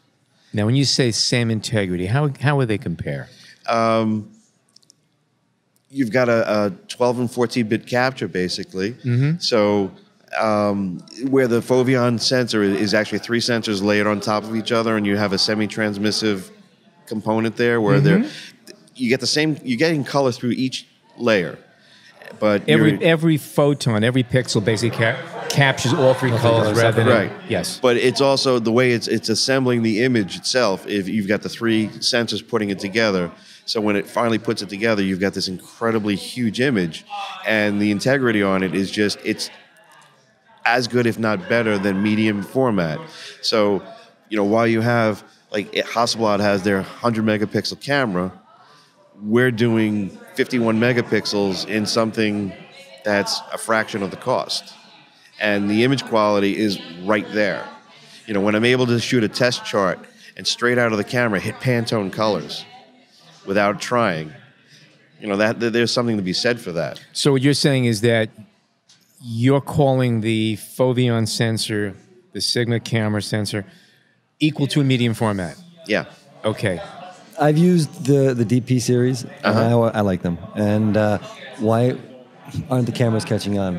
Now, when you say same integrity, how would they compare? You've got a 12 and 14-bit capture, basically. So where the Foveon-sensor is actually 3 sensors layered on top of each other, and you have a semi-transmissive component there where you get the same, you're getting color through each layer. But every photon, every pixel basically captures all 3 colors rather than... Right. Yes. But it's also the way it's assembling the image itself. If you've got the 3 sensors putting it together, so when it finally puts it together, you've got this incredibly huge image, and the integrity on it is just, it's as good, if not better, than medium format. So, you know, while you have, like Hasselblad has their 100 megapixel camera, we're doing 51 megapixels in something that's a fraction of the cost. And the image quality is right there. You know, when I'm able to shoot a test chart and straight out of the camera hit Pantone colors without trying, you know, that there's something to be said for that. So what you're saying is that you're calling the Foveon-sensor, the Sigma camera sensor, equal to a medium format? Yeah. Okay. I've used the DP series, and I like them. And why aren't the cameras catching on?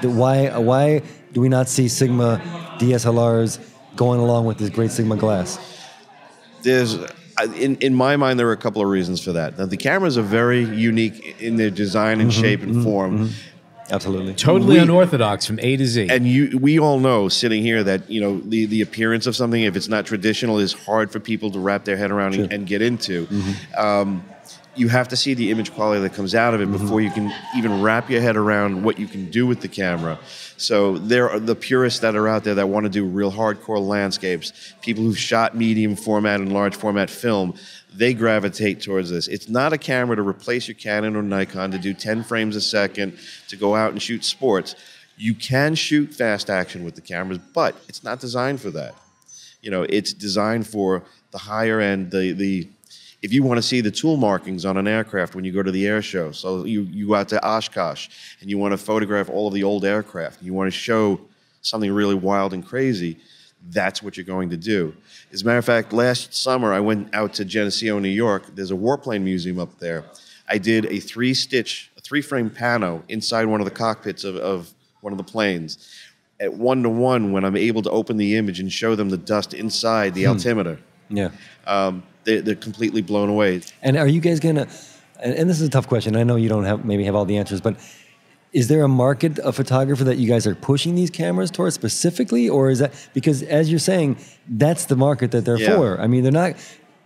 Why do we not see Sigma DSLRs going along with this great Sigma glass? There's, in my mind, there are a couple of reasons for that. Now, the cameras are very unique in their design and shape and form. Absolutely. Totally unorthodox from A to Z. And we all know, sitting here, that, you know, the appearance of something, if it's not traditional, is hard for people to wrap their head around and get into. You have to see the image quality that comes out of it before you can even wrap your head around what you can do with the camera. So there are the purists that are out there that want to do real hardcore landscapes, people who've shot medium format and large format film. They gravitate towards this. It's not a camera to replace your Canon or Nikon, to do 10 frames a second, to go out and shoot sports. You can shoot fast action with the cameras, but it's not designed for that. You know, it's designed for the higher end, if you want to see the tool markings on an aircraft when you go to the air show. So you go out to Oshkosh and you want to photograph all of the old aircraft. You want to show something really wild and crazy. That's what you're going to do. As a matter of fact, last summer I went out to Geneseo, New York. There's a warplane museum up there. I did a 3-frame pano inside one of the cockpits of one of the planes. At 1:1, when I'm able to open the image and show them the dust inside the altimeter. Yeah. They're completely blown away. And are you guys gonna? And this is a tough question. I know you don't have all the answers, but is there a market of photographer that you guys are pushing these cameras towards specifically, or is that because, as you're saying, that's the market that they're for? I mean, they're not.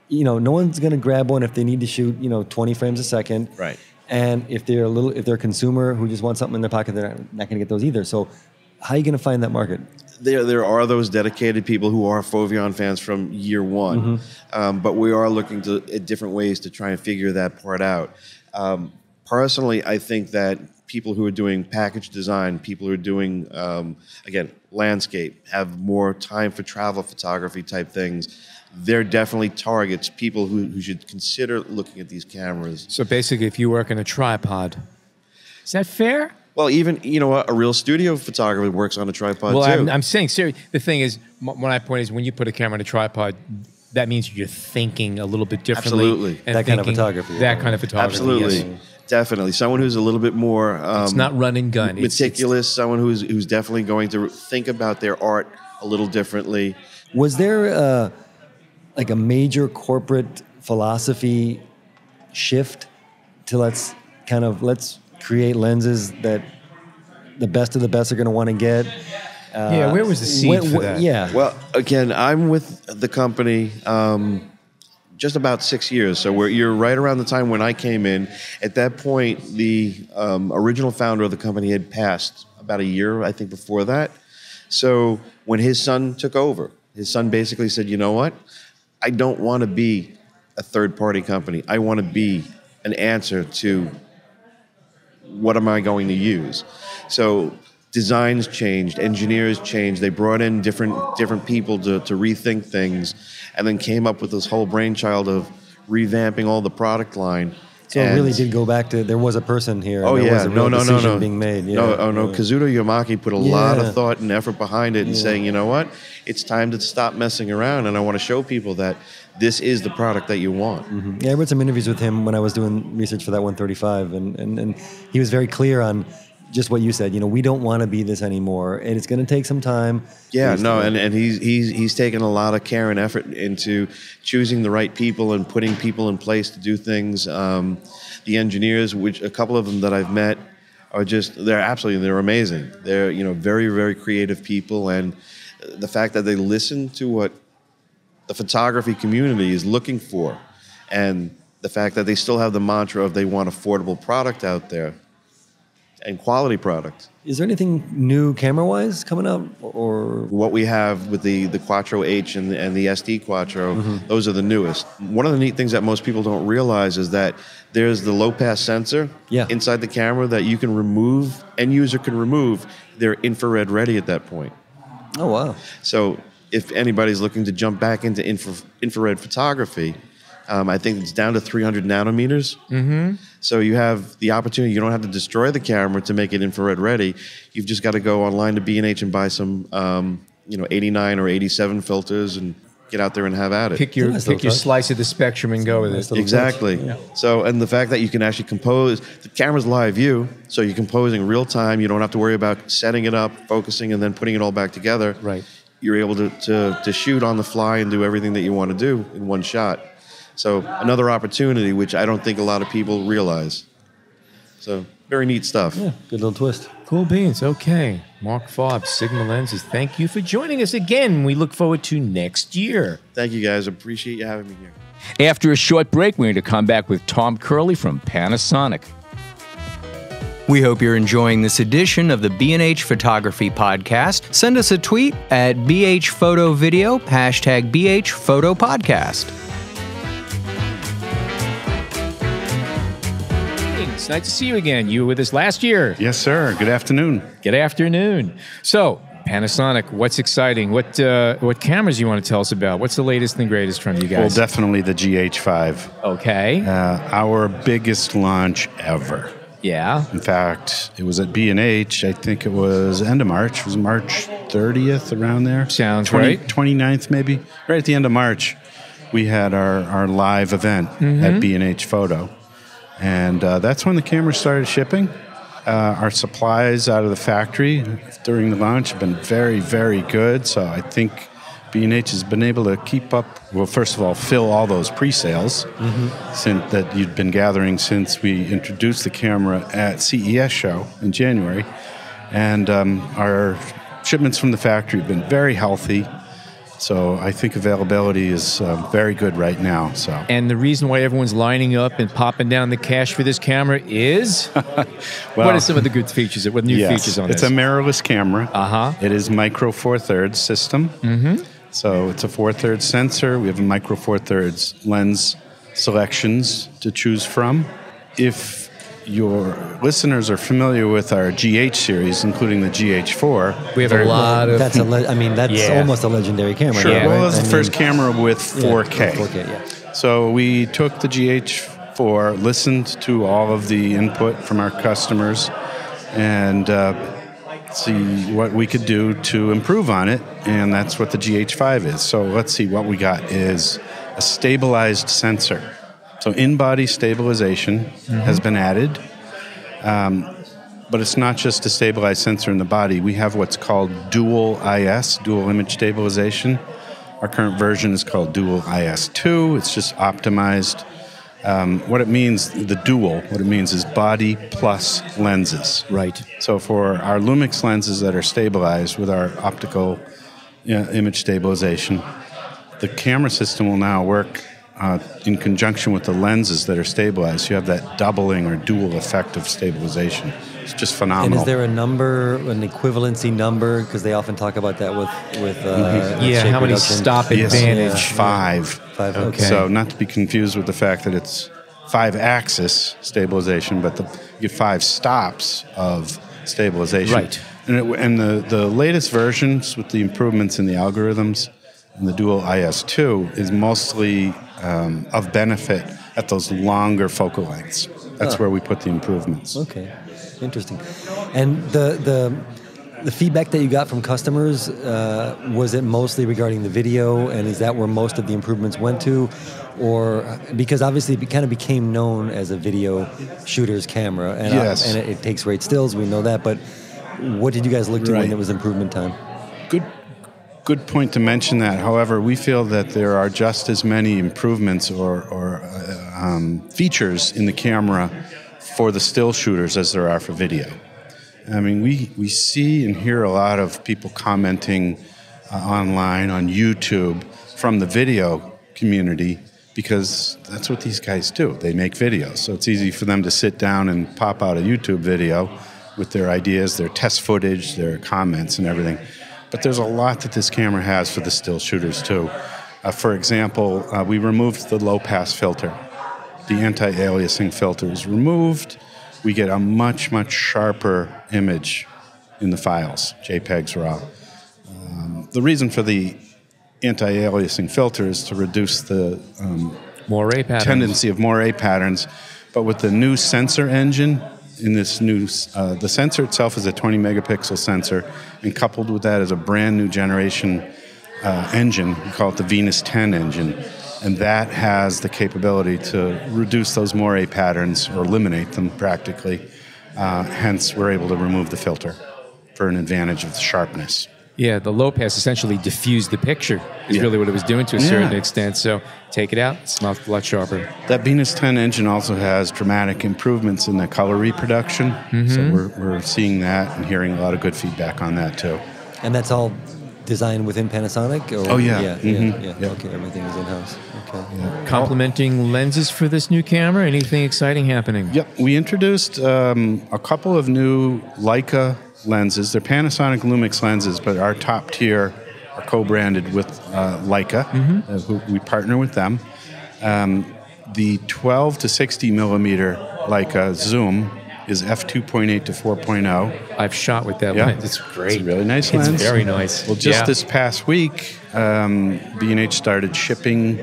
You know, no one's gonna grab one if they need to shoot 20 frames a second. Right. And if they're a consumer who just wants something in their pocket, they're not gonna get those either. So, how are you gonna find that market? There are those dedicated people who are Foveon fans from year one, but we are looking at different ways to try and figure that part out. Personally, I think that people who are doing package design, people who are doing, again, landscape, have more time for travel photography type things. They're definitely targets, people who should consider looking at these cameras. So basically, if you work on a tripod, is that fair? Well, even, a real studio photographer works on a tripod, well, too. I'm saying, seriously, the thing is, my point is, when you put a camera on a tripod, that means you're thinking a little bit differently. Absolutely. And that kind of photography. That kind of photography. Absolutely. Yes. Definitely. Someone who's a little bit more... it's not run and gun. Meticulous, someone who's definitely going to think about their art a little differently. Was there like a major corporate philosophy shift to let's create lenses that the best of the best are going to want to get? Where was the seed for that? Yeah. Well, again, I'm with the company just about 6 years. So you're right around the time when I came in. At that point, the original founder of the company had passed about a year, I think, before that. So when his son took over, his son basically said, you know what? I don't want to be a third-party company. I want to be an answer to what am I going to use. So designs changed, engineers changed. They brought in different people to rethink things, and then came up with this whole brainchild of revamping all the product line. So it really did go back to, there was a person here. Oh, and there was a real no, decision being made. Yeah. No. Kazuto Yamaki put a lot of thought and effort behind it and saying, you know what? It's time to stop messing around, and I want to show people that this is the product that you want. Mm-hmm. Yeah, I read some interviews with him when I was doing research for that 135, and he was very clear on just what you said. You know, we don't want to be this anymore, and it's going to take some time. Yeah, no, and he's taken a lot of care and effort into choosing the right people and putting people in place to do things. The engineers, which a couple of them that I've met, are they're amazing. They're very, very creative people, and the fact that they listen to what the photography community is looking for, and the fact that they still have the mantra of they want affordable product out there and quality product. Is there anything new camera-wise coming out, or what we have with the Quattro H and the SD Quattro? Those are the newest. One of the neat things that most people don't realize is that there's the low-pass sensor inside the camera that you can remove, end user can remove. They're infrared ready at that point. Oh, wow. So if anybody's looking to jump back into infrared photography, I think it's down to 300 nanometers. Mm-hmm. So you have the opportunity. You don't have to destroy the camera to make it infrared ready. You've just got to go online to B&H and buy some, 89 or 87 filters and get out there and have at it. Pick your slice of the spectrum and go with it. Exactly. Yeah. So, and the fact that you can actually compose, the camera's live view, so you're composing real time. You don't have to worry about setting it up, focusing, and then putting it all back together. Right. You're able to shoot on the fly and do everything that you want to do in one shot. So another opportunity, which I don't think a lot of people realize. So very neat stuff. Yeah, good little twist. Cool beans. Okay. Marc Farb, Sigma Lenses, thank you for joining us again. We look forward to next year. Thank you, guys. Appreciate you having me here. After a short break, we're going to come back with Tom Curley from Panasonic. We hope you're enjoying this edition of the B&H Photography Podcast. Send us a tweet at BHPhotoVideo, hashtag BHPhotoPodcast. It's nice to see you again. You were with us last year. Yes, sir. Good afternoon. Good afternoon. So, Panasonic, what's exciting? What cameras you want to tell us about? What's the latest and greatest from you guys? Well, definitely the GH5. Okay. Our biggest launch ever. Yeah. In fact, it was at B&H. I think it was end of March. It was March 30th, around there. Sounds right. 29th, maybe. Right at the end of March, we had our live event at B&H Photo. And that's when the cameras started shipping. Our supplies out of the factory during the launch have been very, very good. So I think B&H has been able to keep up, well, first of all, fill all those pre-sales since that you'd been gathering since we introduced the camera at CES show in January. And our shipments from the factory have been very healthy. So I think availability is very good right now. So, and the reason why everyone's lining up and popping down the cash for this camera is, well, what are some of the good features? What new features on this? It's a mirrorless camera. It is micro Four Thirds system. So it's a 4/3 sensor. We have a micro 4/3 lens selections to choose from. If your listeners are familiar with our GH series, including the GH4. We have a lot of... That's almost a legendary camera. Sure. Now, well, right? it's the first camera with 4K. 4K, yeah. So we took the GH4, listened to all of the input from our customers, and see what we could do to improve on it, and that's what the GH5 is. So let's see, what we got is a stabilized sensor. So in-body stabilization has been added, but it's not just a stabilized sensor in the body. We have what's called dual IS, dual image stabilization. Our current version is called dual IS2. It's just optimized. What it means is body plus lenses. Right. So for our Lumix lenses that are stabilized with our optical image stabilization, the camera system will now work in conjunction with the lenses that are stabilized. You have that doubling or dual effect of stabilization. It's just phenomenal. And is there a number, an equivalency number? Because they often talk about that with shape how many reduction. stop advantage? Yes, 5. 5. Okay. So not to be confused with the fact that it's 5-axis stabilization, but you get 5 stops of stabilization. Right. And the latest versions with the improvements in the algorithms and the dual IS2 is mostly of benefit at those longer focal lengths. That's where we put the improvements. Okay, interesting. And the feedback that you got from customers, was it mostly regarding the video, and is that where most of the improvements went to? Or because obviously it kind of became known as a video shooter's camera, and, yes. And it takes great stills, we know that, but what did you guys look to when it was improvement time? Good point to mention that. However, we feel that there are just as many improvements or features in the camera for the still shooters as there are for video. I mean, we see and hear a lot of people commenting online on YouTube from the video community, because that's what these guys do. They make videos. So it's easy for them to sit down and pop out a YouTube video with their ideas, their test footage, their comments and everything. But there's a lot that this camera has for the still shooters too. For example, we removed the low pass filter. The anti-aliasing filter is removed. We get a much, much sharper image in the files, JPEGs raw. The reason for the anti-aliasing filter is to reduce the tendency of moire patterns. But with the new sensor engine, in this new, the sensor itself is a 20 megapixel sensor, and coupled with that is a brand new generation engine. We call it the Venus 10 engine. And that has the capability to reduce those moire patterns or eliminate them practically. Hence, we're able to remove the filter for an advantage of the sharpness. Yeah, the low pass essentially diffused the picture is really what it was doing to a certain extent. So take it out, it's a lot sharper. That Venus 10 engine also has dramatic improvements in the color reproduction. So we're seeing that and hearing a lot of good feedback on that too. And that's all designed within Panasonic? Or? Oh, yeah. Yeah. Okay, everything is in-house. Okay. Yeah. Complementing lenses for this new camera? Anything exciting happening? Yep. We introduced a couple of new Leica lenses. They're Panasonic Lumix lenses, but our top tier are co-branded with Leica. Who we partner with them. The 12 to 60 millimeter Leica zoom is f2.8 to 4.0. I've shot with that lens. It's great. It's a really nice lens. It's very nice. Well, just this past week, B&H started shipping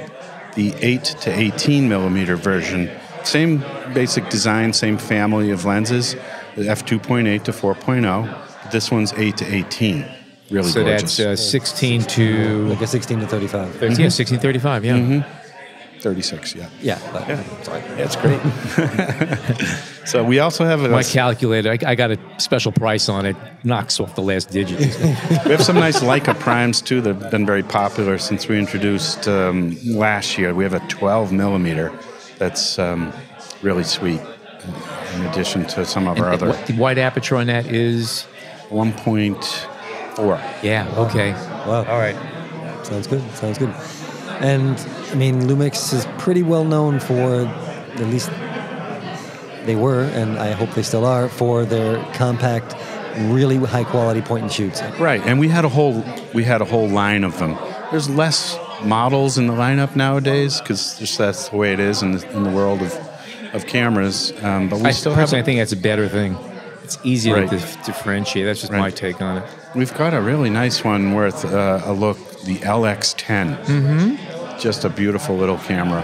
the 8 to 18 millimeter version. Same basic design, same family of lenses, the f2.8 to 4.0. This one's 8 to 18. Really so gorgeous. So that's 16 to... Like a 16 to 35. 13, 16 to 35, yeah. 36, yeah. Sorry. That's great. So we also have my calculator. I got a special price on it. Knocks off the last digit. We have some nice Leica primes too that have been very popular since we introduced last year. We have a 12 millimeter that's really sweet. In addition to some of our other. The wide aperture on that is 1.4. Yeah. Okay. Wow. All right. Sounds good. And I mean, Lumix is pretty well known for, at least they were, and I hope they still are, for their compact, really high quality point and shoots. Right, and we had a whole line of them. There's less models in the lineup nowadays because that's the way it is in the world of cameras. But we still have. I think that's a better thing. It's easier to differentiate. That's just my take on it. We've got a really nice one worth a look. The LX10. Just a beautiful little camera.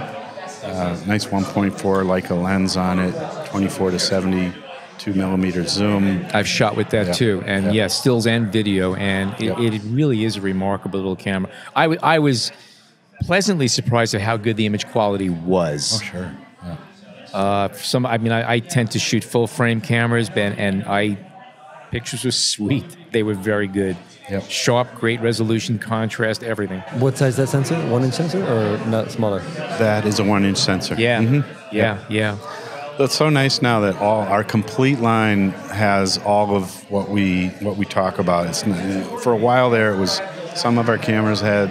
Nice 1.4 Leica lens on it, 24 to 72 millimeter zoom. I've shot with that too, and stills and video, and it really is a remarkable little camera. I was pleasantly surprised at how good the image quality was. Oh, sure. I tend to shoot full frame cameras, and pictures were sweet. They were very good. Yep. Sharp, great resolution, contrast, everything. What size is that sensor? 1-inch sensor or not smaller? That is a 1-inch sensor. Yeah. Yeah. It's so nice now that our complete line has all of what we talk about. For a while there, it was some of our cameras had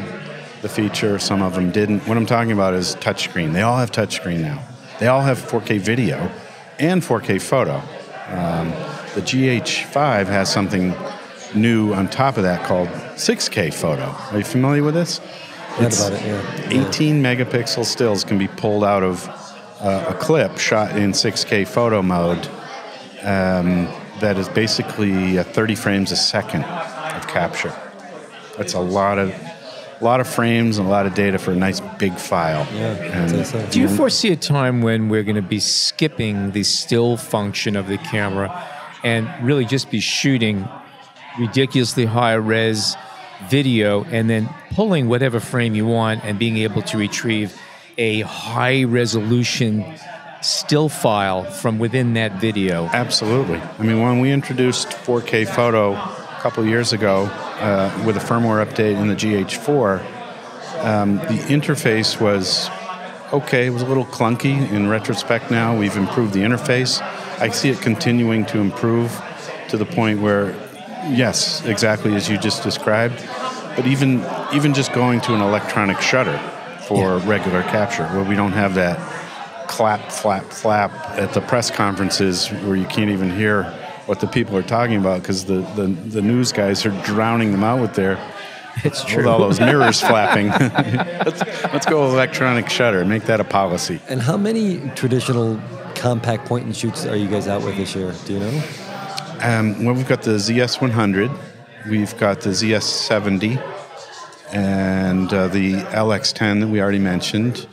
the feature, some of them didn't. What I'm talking about is touchscreen. They all have touchscreen now. They all have 4K video and 4K photo. The GH5 has something new on top of that called 6K photo. Are you familiar with this? Read about it, yeah. 18 megapixel stills can be pulled out of a clip shot in 6K photo mode that is basically 30 frames a second of capture. That's a lot of frames and a lot of data for a nice big file. Yeah, I'd say so. Do you foresee a time when we're going to be skipping the still function of the camera and really just be shooting ridiculously high res video and then pulling whatever frame you want and being able to retrieve a high resolution still file from within that video? Absolutely. I mean, when we introduced 4K photo a couple of years ago with a firmware update in the GH4, the interface was okay. It was a little clunky. In retrospect now, we've improved the interface. I see it continuing to improve to the point where, yes, exactly as you just described, but even just going to an electronic shutter for regular capture, where we don't have that clap, flap, flap at the press conferences where you can't even hear what the people are talking about because the news guys are drowning them out with their... It's true. With all those mirrors flapping. Let's go electronic shutter. Make that a policy. And how many traditional compact point and shoots are you guys out with this year? Do you know? Well, we've got the ZS100, we've got the ZS70, and the LX10 that we already mentioned.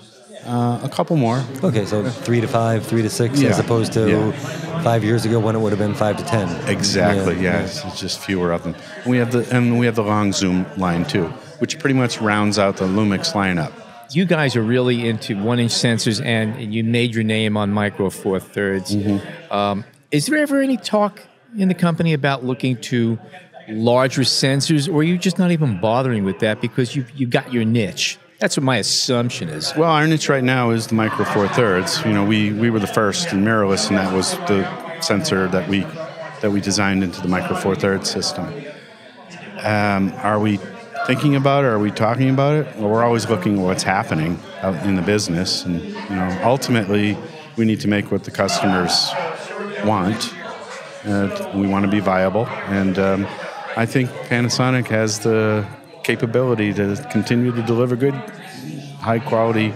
A couple more. Okay, so 3 to 5, 3 to 6, Yeah. as opposed to 5 years ago when it would have been 5 to 10. Exactly. Yes, it's just fewer of them. And we have the long zoom line too, which pretty much rounds out the Lumix lineup. You guys are really into 1-inch sensors, and you made your name on Micro Four Thirds. Is there ever any talk in the company about looking to larger sensors, or are you just not even bothering with that because you got your niche? That's what my assumption is. Well, our niche right now is the Micro Four Thirds. You know, we were the first in mirrorless, and that was the sensor that we designed into the Micro Four Thirds system. Are we thinking about it? Are we talking about it? Well, we're always looking at what's happening out in the business, and you know, ultimately, we need to make what the customers want. We want to be viable, and I think Panasonic has the capability to continue to deliver good, high-quality,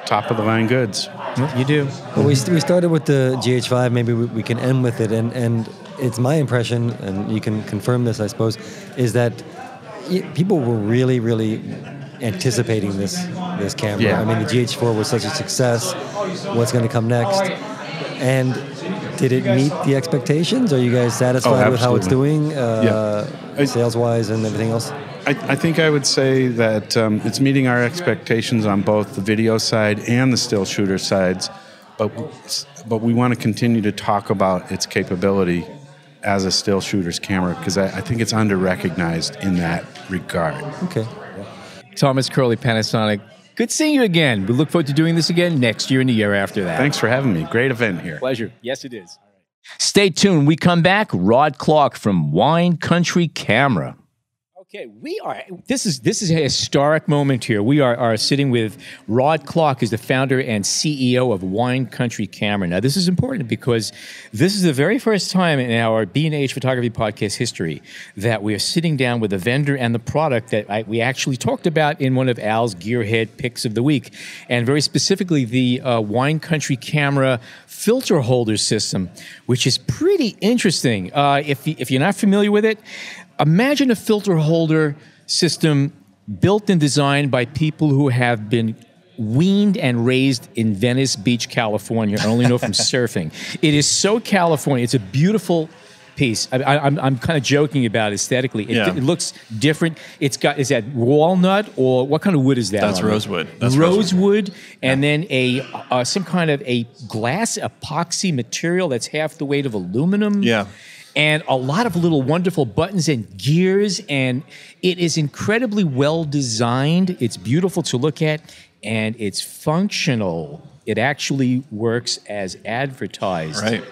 top-of-the-line goods. You do. Well, we started with the GH5. Maybe we can end with it, and it's my impression, and you can confirm this, I suppose, is that people were really, really anticipating this camera. Yeah. I mean, the GH4 was such a success. What's going to come next? And did it meet the expectations? Are you guys satisfied with how it's doing, sales-wise and everything else? I think I would say that it's meeting our expectations on both the video side and the still shooter sides, but we want to continue to talk about its capability as a still shooter's camera because I think it's under-recognized in that regard. Okay. Thomas Curley, Panasonic. Good seeing you again. We look forward to doing this again next year and the year after that. Thanks for having me. Great event here. Pleasure. Yes, it is. Stay tuned. We come back. Rod Clark from Wine Country Camera. Okay, this is a historic moment here. We are sitting with Rod Clark, who's the founder and CEO of Wine Country Camera. Now, this is important because this is the very first time in our B&H Photography Podcast history that we are sitting down with the vendor and the product that we actually talked about in one of Al's Gearhead Picks of the Week, and very specifically the Wine Country Camera filter holder system, which is pretty interesting. If you're not familiar with it, imagine a filter holder system built and designed by people who have been weaned and raised in Venice Beach, California. I only know from surfing. It is so California. It's a beautiful piece. I'm kind of joking about it aesthetically. It looks different. Is that walnut or what kind of wood is that? That's rosewood. That's rosewood, and then some kind of a glass epoxy material that's half the weight of aluminum. Yeah. And a lot of little wonderful buttons and gears, and it is incredibly well designed. It's beautiful to look at, and it's functional. It actually works as advertised. Right.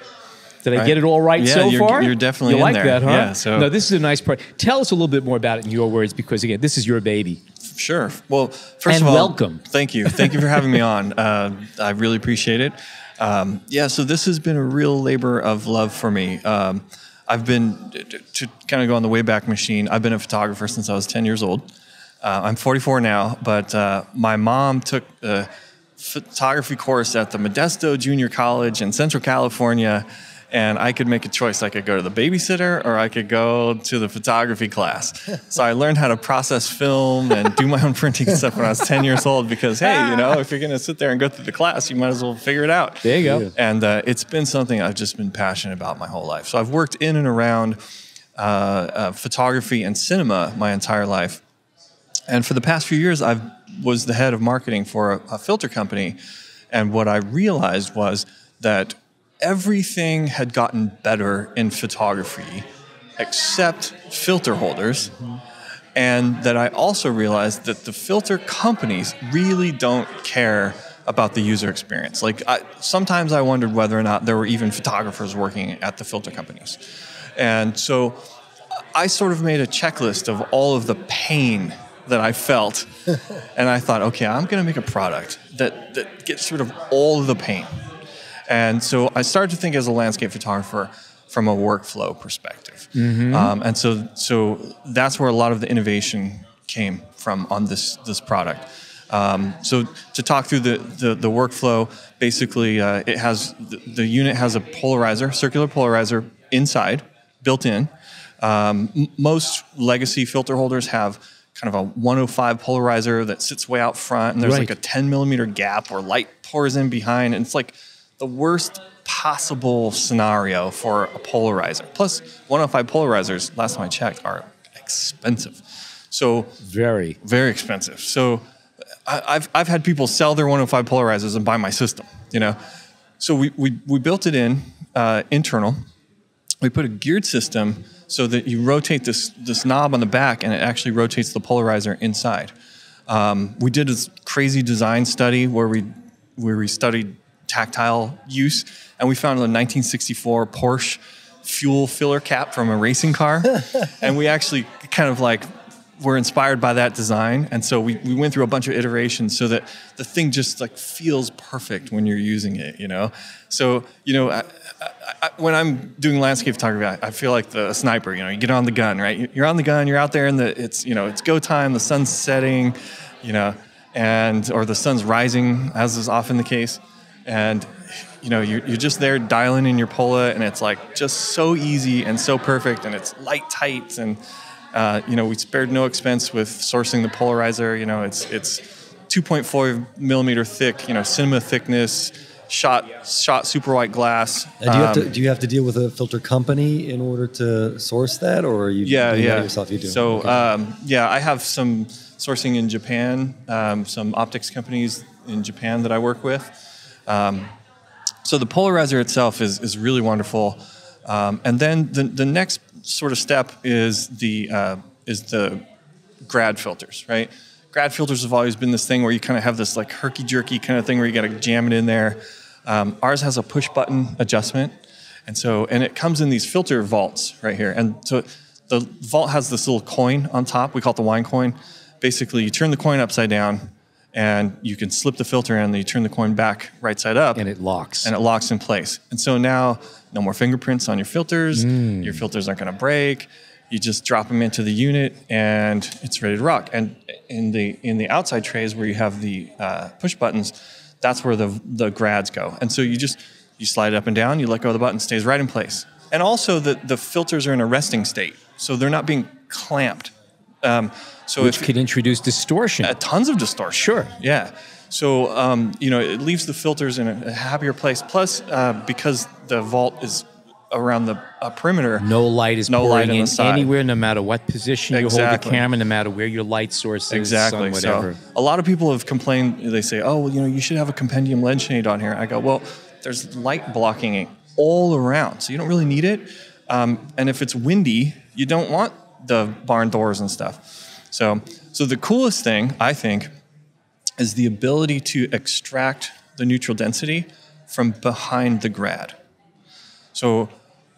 Did I get it all right so far? You're definitely you in like there. that, huh? Yeah, so no, this is a nice part. Tell us a little bit more about it in your words, because again, this is your baby. Sure. Well, first and of all, welcome. Thank you. Thank you for having me on. I really appreciate it. So this has been a real labor of love for me. I've been, to kind of go on the Wayback Machine, I've been a photographer since I was 10 years old. I'm 44 now, but my mom took a photography course at the Modesto Junior College in Central California, and I could make a choice. I could go to the babysitter or I could go to the photography class. So I learned how to process film and do my own printing and stuff when I was 10 years old because, hey, you know, if you're going to sit there and go through the class, you might as well figure it out. There you go. And it's been something I've just been passionate about my whole life. So I've worked in and around photography and cinema my entire life. And for the past few years, I was the head of marketing for a filter company. And what I realized was that everything had gotten better in photography except filter holders. And that I also realized that the filter companies really don't care about the user experience. Like sometimes I wondered whether or not there were even photographers working at the filter companies. And so I sort of made a checklist of all of the pain that I felt. And I thought, okay, I'm going to make a product that gets rid of all of the pain. And so I started to think as a landscape photographer from a workflow perspective. And so that's where a lot of the innovation came from on this product. So to talk through the workflow, basically it has the unit has a polarizer, circular polarizer inside, built in. Most legacy filter holders have kind of a 105 polarizer that sits way out front, and there's like a 10 millimeter gap where light pours in behind, and it's like the worst possible scenario for a polarizer. Plus, 105 polarizers, last time I checked, are expensive. So very, very expensive. So I've had people sell their 105 polarizers and buy my system. You know, so we built it in internal. We put a geared system so that you rotate this knob on the back and it actually rotates the polarizer inside. We did a crazy design study where we studied tactile use, and we found a 1964 Porsche fuel filler cap from a racing car. And we actually kind of like were inspired by that design. And so we went through a bunch of iterations so that the thing just like feels perfect when you're using it, you know? So, you know, when I'm doing landscape photography, I feel like the sniper, you know, you get on the gun, right? You're on the gun, you're out there and it's go time, the sun's setting, you know, or the sun's rising, as is often the case. And, you know, you're just there dialing in your Pola, and it's like just so easy and so perfect, and it's light tight, and you know, we spared no expense with sourcing the polarizer. You know, it's 2.4 millimeter thick, you know, cinema thickness, shot super white glass. Do you have to deal with a filter company in order to source that, or are you doing that yourself? You do. So okay. I have some sourcing in Japan, some optics companies in Japan that I work with. So the polarizer itself is really wonderful, and then the next sort of step is the grad filters, right? Grad filters have always been this thing where you kind of have this like herky-jerky kind of thing where you got to jam it in there. Ours has a push-button adjustment, and it comes in these filter vaults right here. And so the vault has this little coin on top. We call it the wine coin. Basically, you turn the coin upside down, and you can slip the filter in, and you turn the coin back right side up. And it locks. And it locks in place. And so now, no more fingerprints on your filters. Your filters aren't going to break. You just drop them into the unit, and it's ready to rock. And in the outside trays where you have the push buttons, that's where the grads go. And so you slide it up and down, you let go of the button, it stays right in place. And also the filters are in a resting state, so they're not being clamped. Which could introduce distortion. Tons of distortion. Sure. Yeah. So, you know, it leaves the filters in a happier place. Plus, because the vault is around the perimeter, no light is pouring in side. Anywhere, no matter what position you hold the camera, no matter where your light source is, exactly. whatever. So a lot of people have complained. They say, "Oh, well, you know, you should have a compendium lens shade on here." I go, "Well, there's light blocking it all around, so you don't really need it. And if it's windy, you don't want the barn doors and stuff." So the coolest thing, I think, is the ability to extract the neutral density from behind the grad. So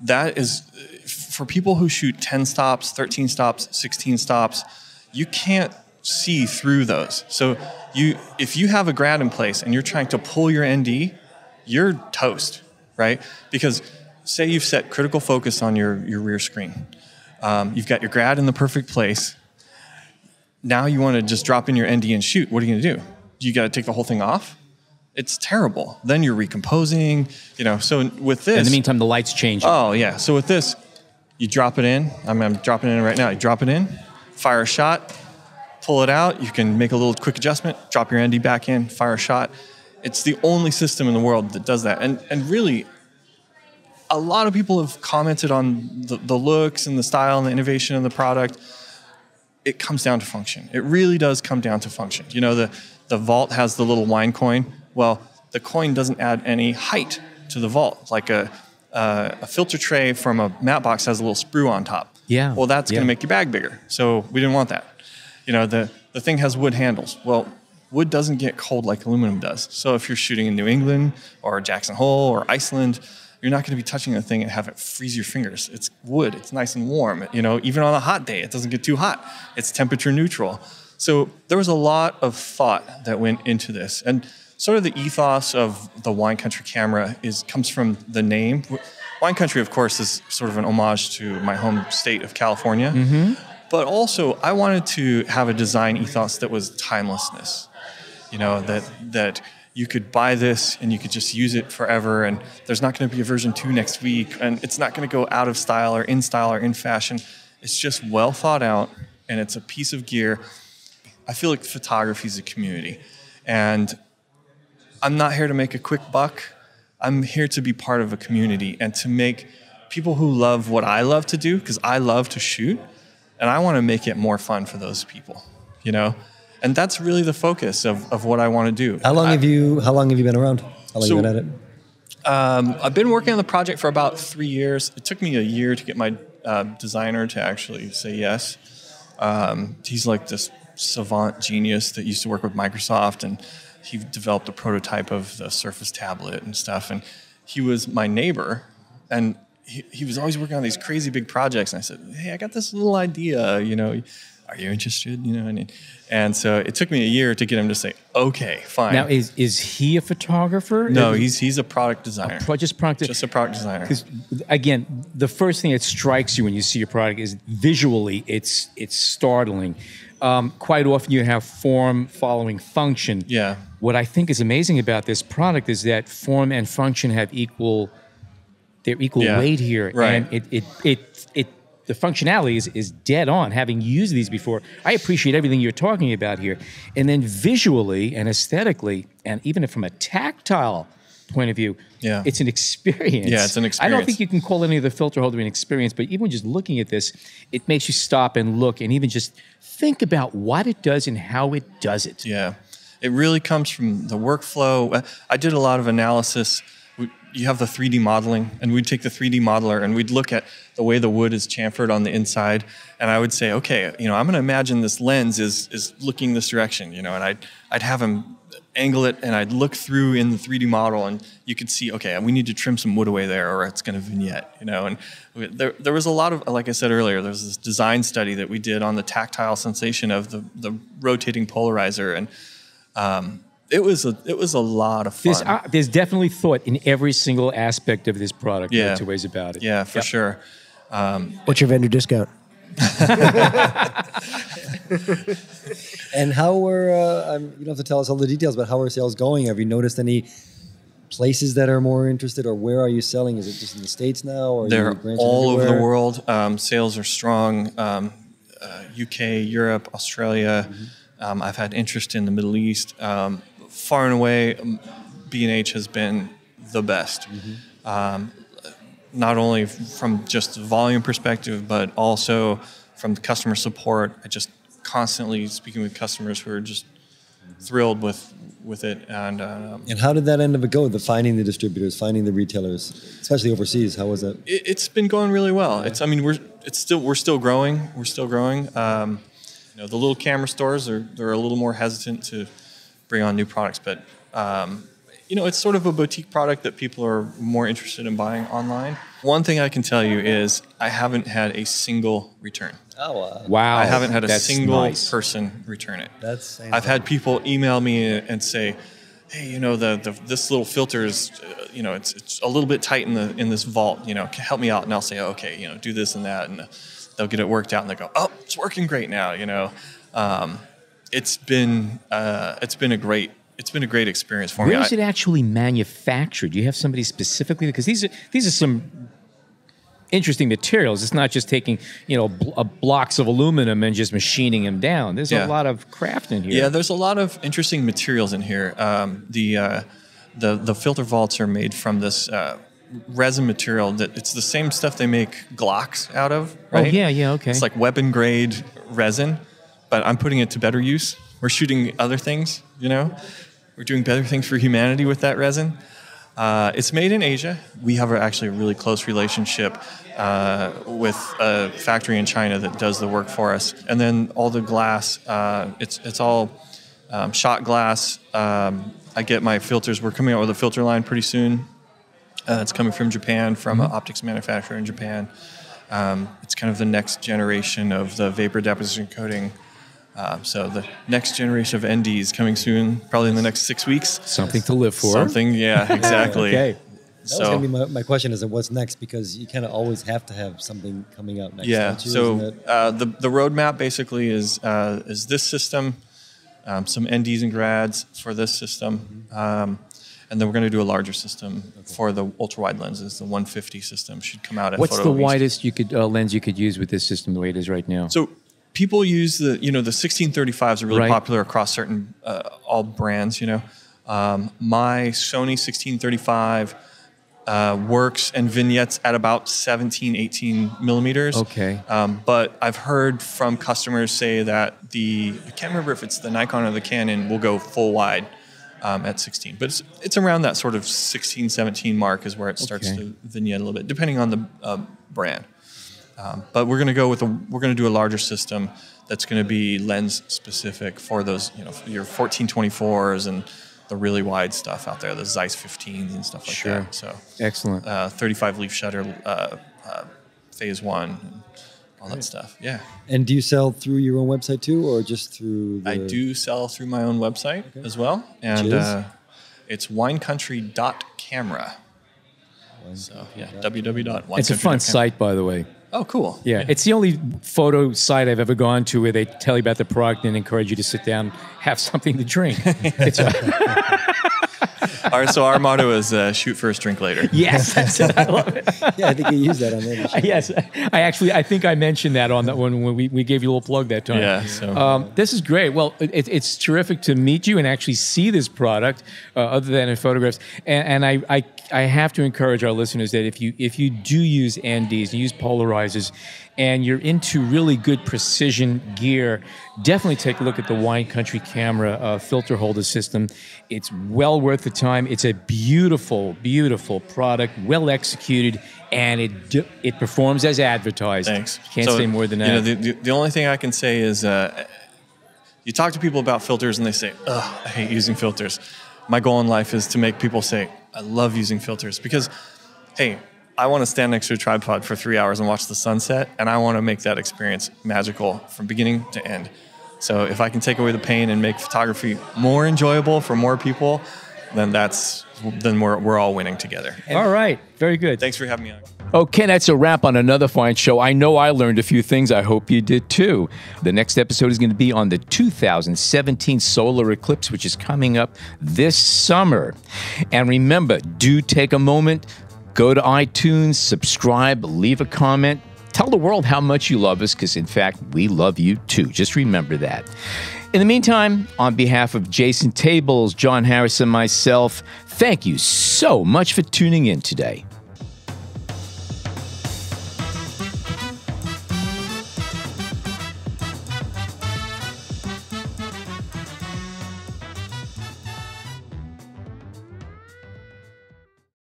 that is, for people who shoot 10 stops, 13 stops, 16 stops, you can't see through those. So if you have a grad in place and you're trying to pull your ND, you're toast, right? Because say you've set critical focus on your rear screen. You've got your grad in the perfect place. Now you want to just drop in your ND and shoot. What are you going to do? You got to take the whole thing off? It's terrible. Then you're recomposing, so with this. In the meantime, the light's changing. Oh, yeah. So with this, you drop it in. I'm dropping it in right now. You drop it in, fire a shot, pull it out. You can make a little quick adjustment, drop your ND back in, fire a shot. It's the only system in the world that does that. And really, a lot of people have commented on the looks and the style and the innovation of the product. It comes down to function. It really does come down to function. The vault has the little wine coin. Well, the coin doesn't add any height to the vault. Like a filter tray from a matte box has a little sprue on top. Yeah. Well, that's going to make your bag bigger. So we didn't want that. The thing has wood handles. Well, wood doesn't get cold like aluminum does. So if you're shooting in New England or Jackson Hole or Iceland, you're not going to be touching the thing and have it freeze your fingers. It's wood. It's nice and warm. Even on a hot day, it doesn't get too hot. It's temperature neutral. So there was a lot of thought that went into this. And sort of the ethos of the Wine Country camera comes from the name. Wine Country, of course, is sort of an homage to my home state of California. Mm-hmm. But also, I wanted to have a design ethos that was timelessness. That you could buy this and you could just use it forever, and there's not going to be a version 2 next week, and it's not going to go out of style or in fashion. It's just well thought out, and it's a piece of gear. I feel like photography is a community, and I'm not here to make a quick buck. I'm here to be part of a community and to make people who love what I love to do, because I love to shoot, and I want to make it more fun for those people, And that's really the focus of what I want to do. How long have you been around? How long have you been at it? I've been working on the project for about 3 years. It took me a year to get my designer to actually say yes. He's like this savant genius that used to work with Microsoft, and he developed a prototype of the Surface tablet and stuff. And he was my neighbor, and he was always working on these crazy big projects. And I said, hey, I got this little idea, are you interested? And so it took me a year to get him to say, okay, fine. Now, is he a photographer? No, he's a product designer. Just a product designer. Because again, the first thing that strikes you when you see a product is visually, it's startling. Quite often you have form following function. Yeah. What I think is amazing about this product is that form and function have equal weight here. Right. And the functionality is dead on. Having used these before, I appreciate everything you're talking about here. And then visually and aesthetically, and even from a tactile point of view, it's an experience. Yeah, it's an experience. I don't think you can call any of the filter holder an experience, but even just looking at this, it makes you stop and look and even just think about what it does and how it does it. Yeah, it really comes from the workflow. I did a lot of analysis. You have the 3D modeling, and we'd take the 3D modeler and we'd look at the way the wood is chamfered on the inside, and I would say, okay, I'm going to imagine this lens is looking this direction, and I'd have him angle it, and I'd look through in the 3D model, and you could see, okay, we need to trim some wood away there, or it's going to vignette, and there was a lot of, like I said earlier, there was this design study that we did on the tactile sensation of the rotating polarizer, and it was a lot of fun. There's definitely thought in every single aspect of this product. Yeah. No two ways about it. Yeah, for sure. What's your vendor discount? And how were, you don't have to tell us all the details, but how are sales going? Have you noticed any places that are more interested, or where are you selling? Is it just in the States now? Or they're all over the world. Sales are strong. UK, Europe, Australia. Mm-hmm. I've had interest in the Middle East. Far and away, B&H has been the best. Mm-hmm. Not only from just the volume perspective, but also from the customer support. I just constantly speaking with customers who are just thrilled with it. And how did that end up go? Finding the distributors, finding the retailers, especially overseas. How was that? It's been going really well. We're still growing. We're still growing. The little camera stores they're a little more hesitant to bring on new products, but it's sort of a boutique product that people are more interested in buying online. One thing I can tell you is I haven't had a single return. Oh, wow! I haven't had a single person return it. I've had people email me and say, "Hey, this little filter is, it's a little bit tight in this vault. Help me out." And I'll say, "Okay, do this and that," and they'll get it worked out, and they go, "Oh, it's working great now." It's been a great it's been a great experience for me. Where is it actually manufactured? Do you have somebody specifically? Because these are some interesting materials. It's not just taking, you know, blocks of aluminum and just machining them down. There's a lot of craft in here. Yeah, there's a lot of interesting materials in here. The filter vaults are made from this resin material that it's the same stuff they make Glocks out of, right? Oh, yeah, okay. It's like weapon grade resin, but I'm putting it to better use. We're shooting other things, you know? We're doing better things for humanity with that resin. It's made in Asia. We have actually a really close relationship with a factory in China that does the work for us. And then all the glass, it's all shot glass. I get my filters. We're coming out with a filter line pretty soon. It's coming from Japan, from an optics manufacturer in Japan. It's kind of the next generation of the vapor deposition coating. So the next generation of NDs coming soon, probably in the next 6 weeks. Something to live for. Something, yeah, exactly. Okay. That was going to be my question is what's next, because you kind of always have to have something coming out next. Yeah, don't you? so Isn't the roadmap basically is this system, some NDs and grads for this system, and then we're going to do a larger system for the ultra-wide lenses. The 150 system should come out at What's the Photo East. widest lens you could use with this system the way it is right now? So people use the 1635s are really popular across certain all brands. You know, my Sony 1635 works and vignettes at about 17, 18 millimeters. Okay. But I've heard from customers say that I can't remember if it's the Nikon or the Canon will go full wide at 16. But it's around that sort of 16, 17 mark is where it starts to vignette a little bit, depending on the brand. But we're going to do a larger system that's going to be lens specific for those, you know, for your 1424s and the really wide stuff out there, the Zeiss 15s and stuff like that. So excellent. 35 leaf shutter, phase 1, and all that stuff. Yeah. And do you sell through your own website too, or just through the... I do sell through my own website as well. And it's winecountry.camera. So yeah, www.winecountry.camera. It's a fun site, by the way. Oh, cool. Yeah, it's the only photo site I've ever gone to where they tell you about the product and encourage you to sit down, have something to drink. So our motto is shoot first, drink later. Yes, that's it. I love it. Yeah, I think you used that on there. Yes, I think I mentioned that on that when we gave you a little plug that time. Yeah. So this is great. Well, it's terrific to meet you and actually see this product, other than in photographs. And I have to encourage our listeners that if you do use NDs, you use polarizers, and you're into really good precision gear, definitely take a look at the Wine Country camera filter holder system. It's well worth the time. It's a beautiful, beautiful product, well executed, and it performs as advertised. Thanks. Can't say more than that. You know, the only thing I can say is you talk to people about filters and they say, "Ugh, I hate using filters." My goal in life is to make people say, "I love using filters," because, hey, I want to stand next to a tripod for 3 hours and watch the sunset, and I want to make that experience magical from beginning to end. So if I can take away the pain and make photography more enjoyable for more people, then we're all winning together. All right, very good. Thanks for having me on. Okay, that's a wrap on another fine show. I know I learned a few things. I hope you did too. The next episode is going to be on the 2017 solar eclipse, which is coming up this summer. And remember, do take a moment, go to iTunes, subscribe, leave a comment. Tell the world how much you love us, because in fact, we love you too. Just remember that. In the meantime, on behalf of Jason Tables, John Harris, and myself, thank you so much for tuning in today.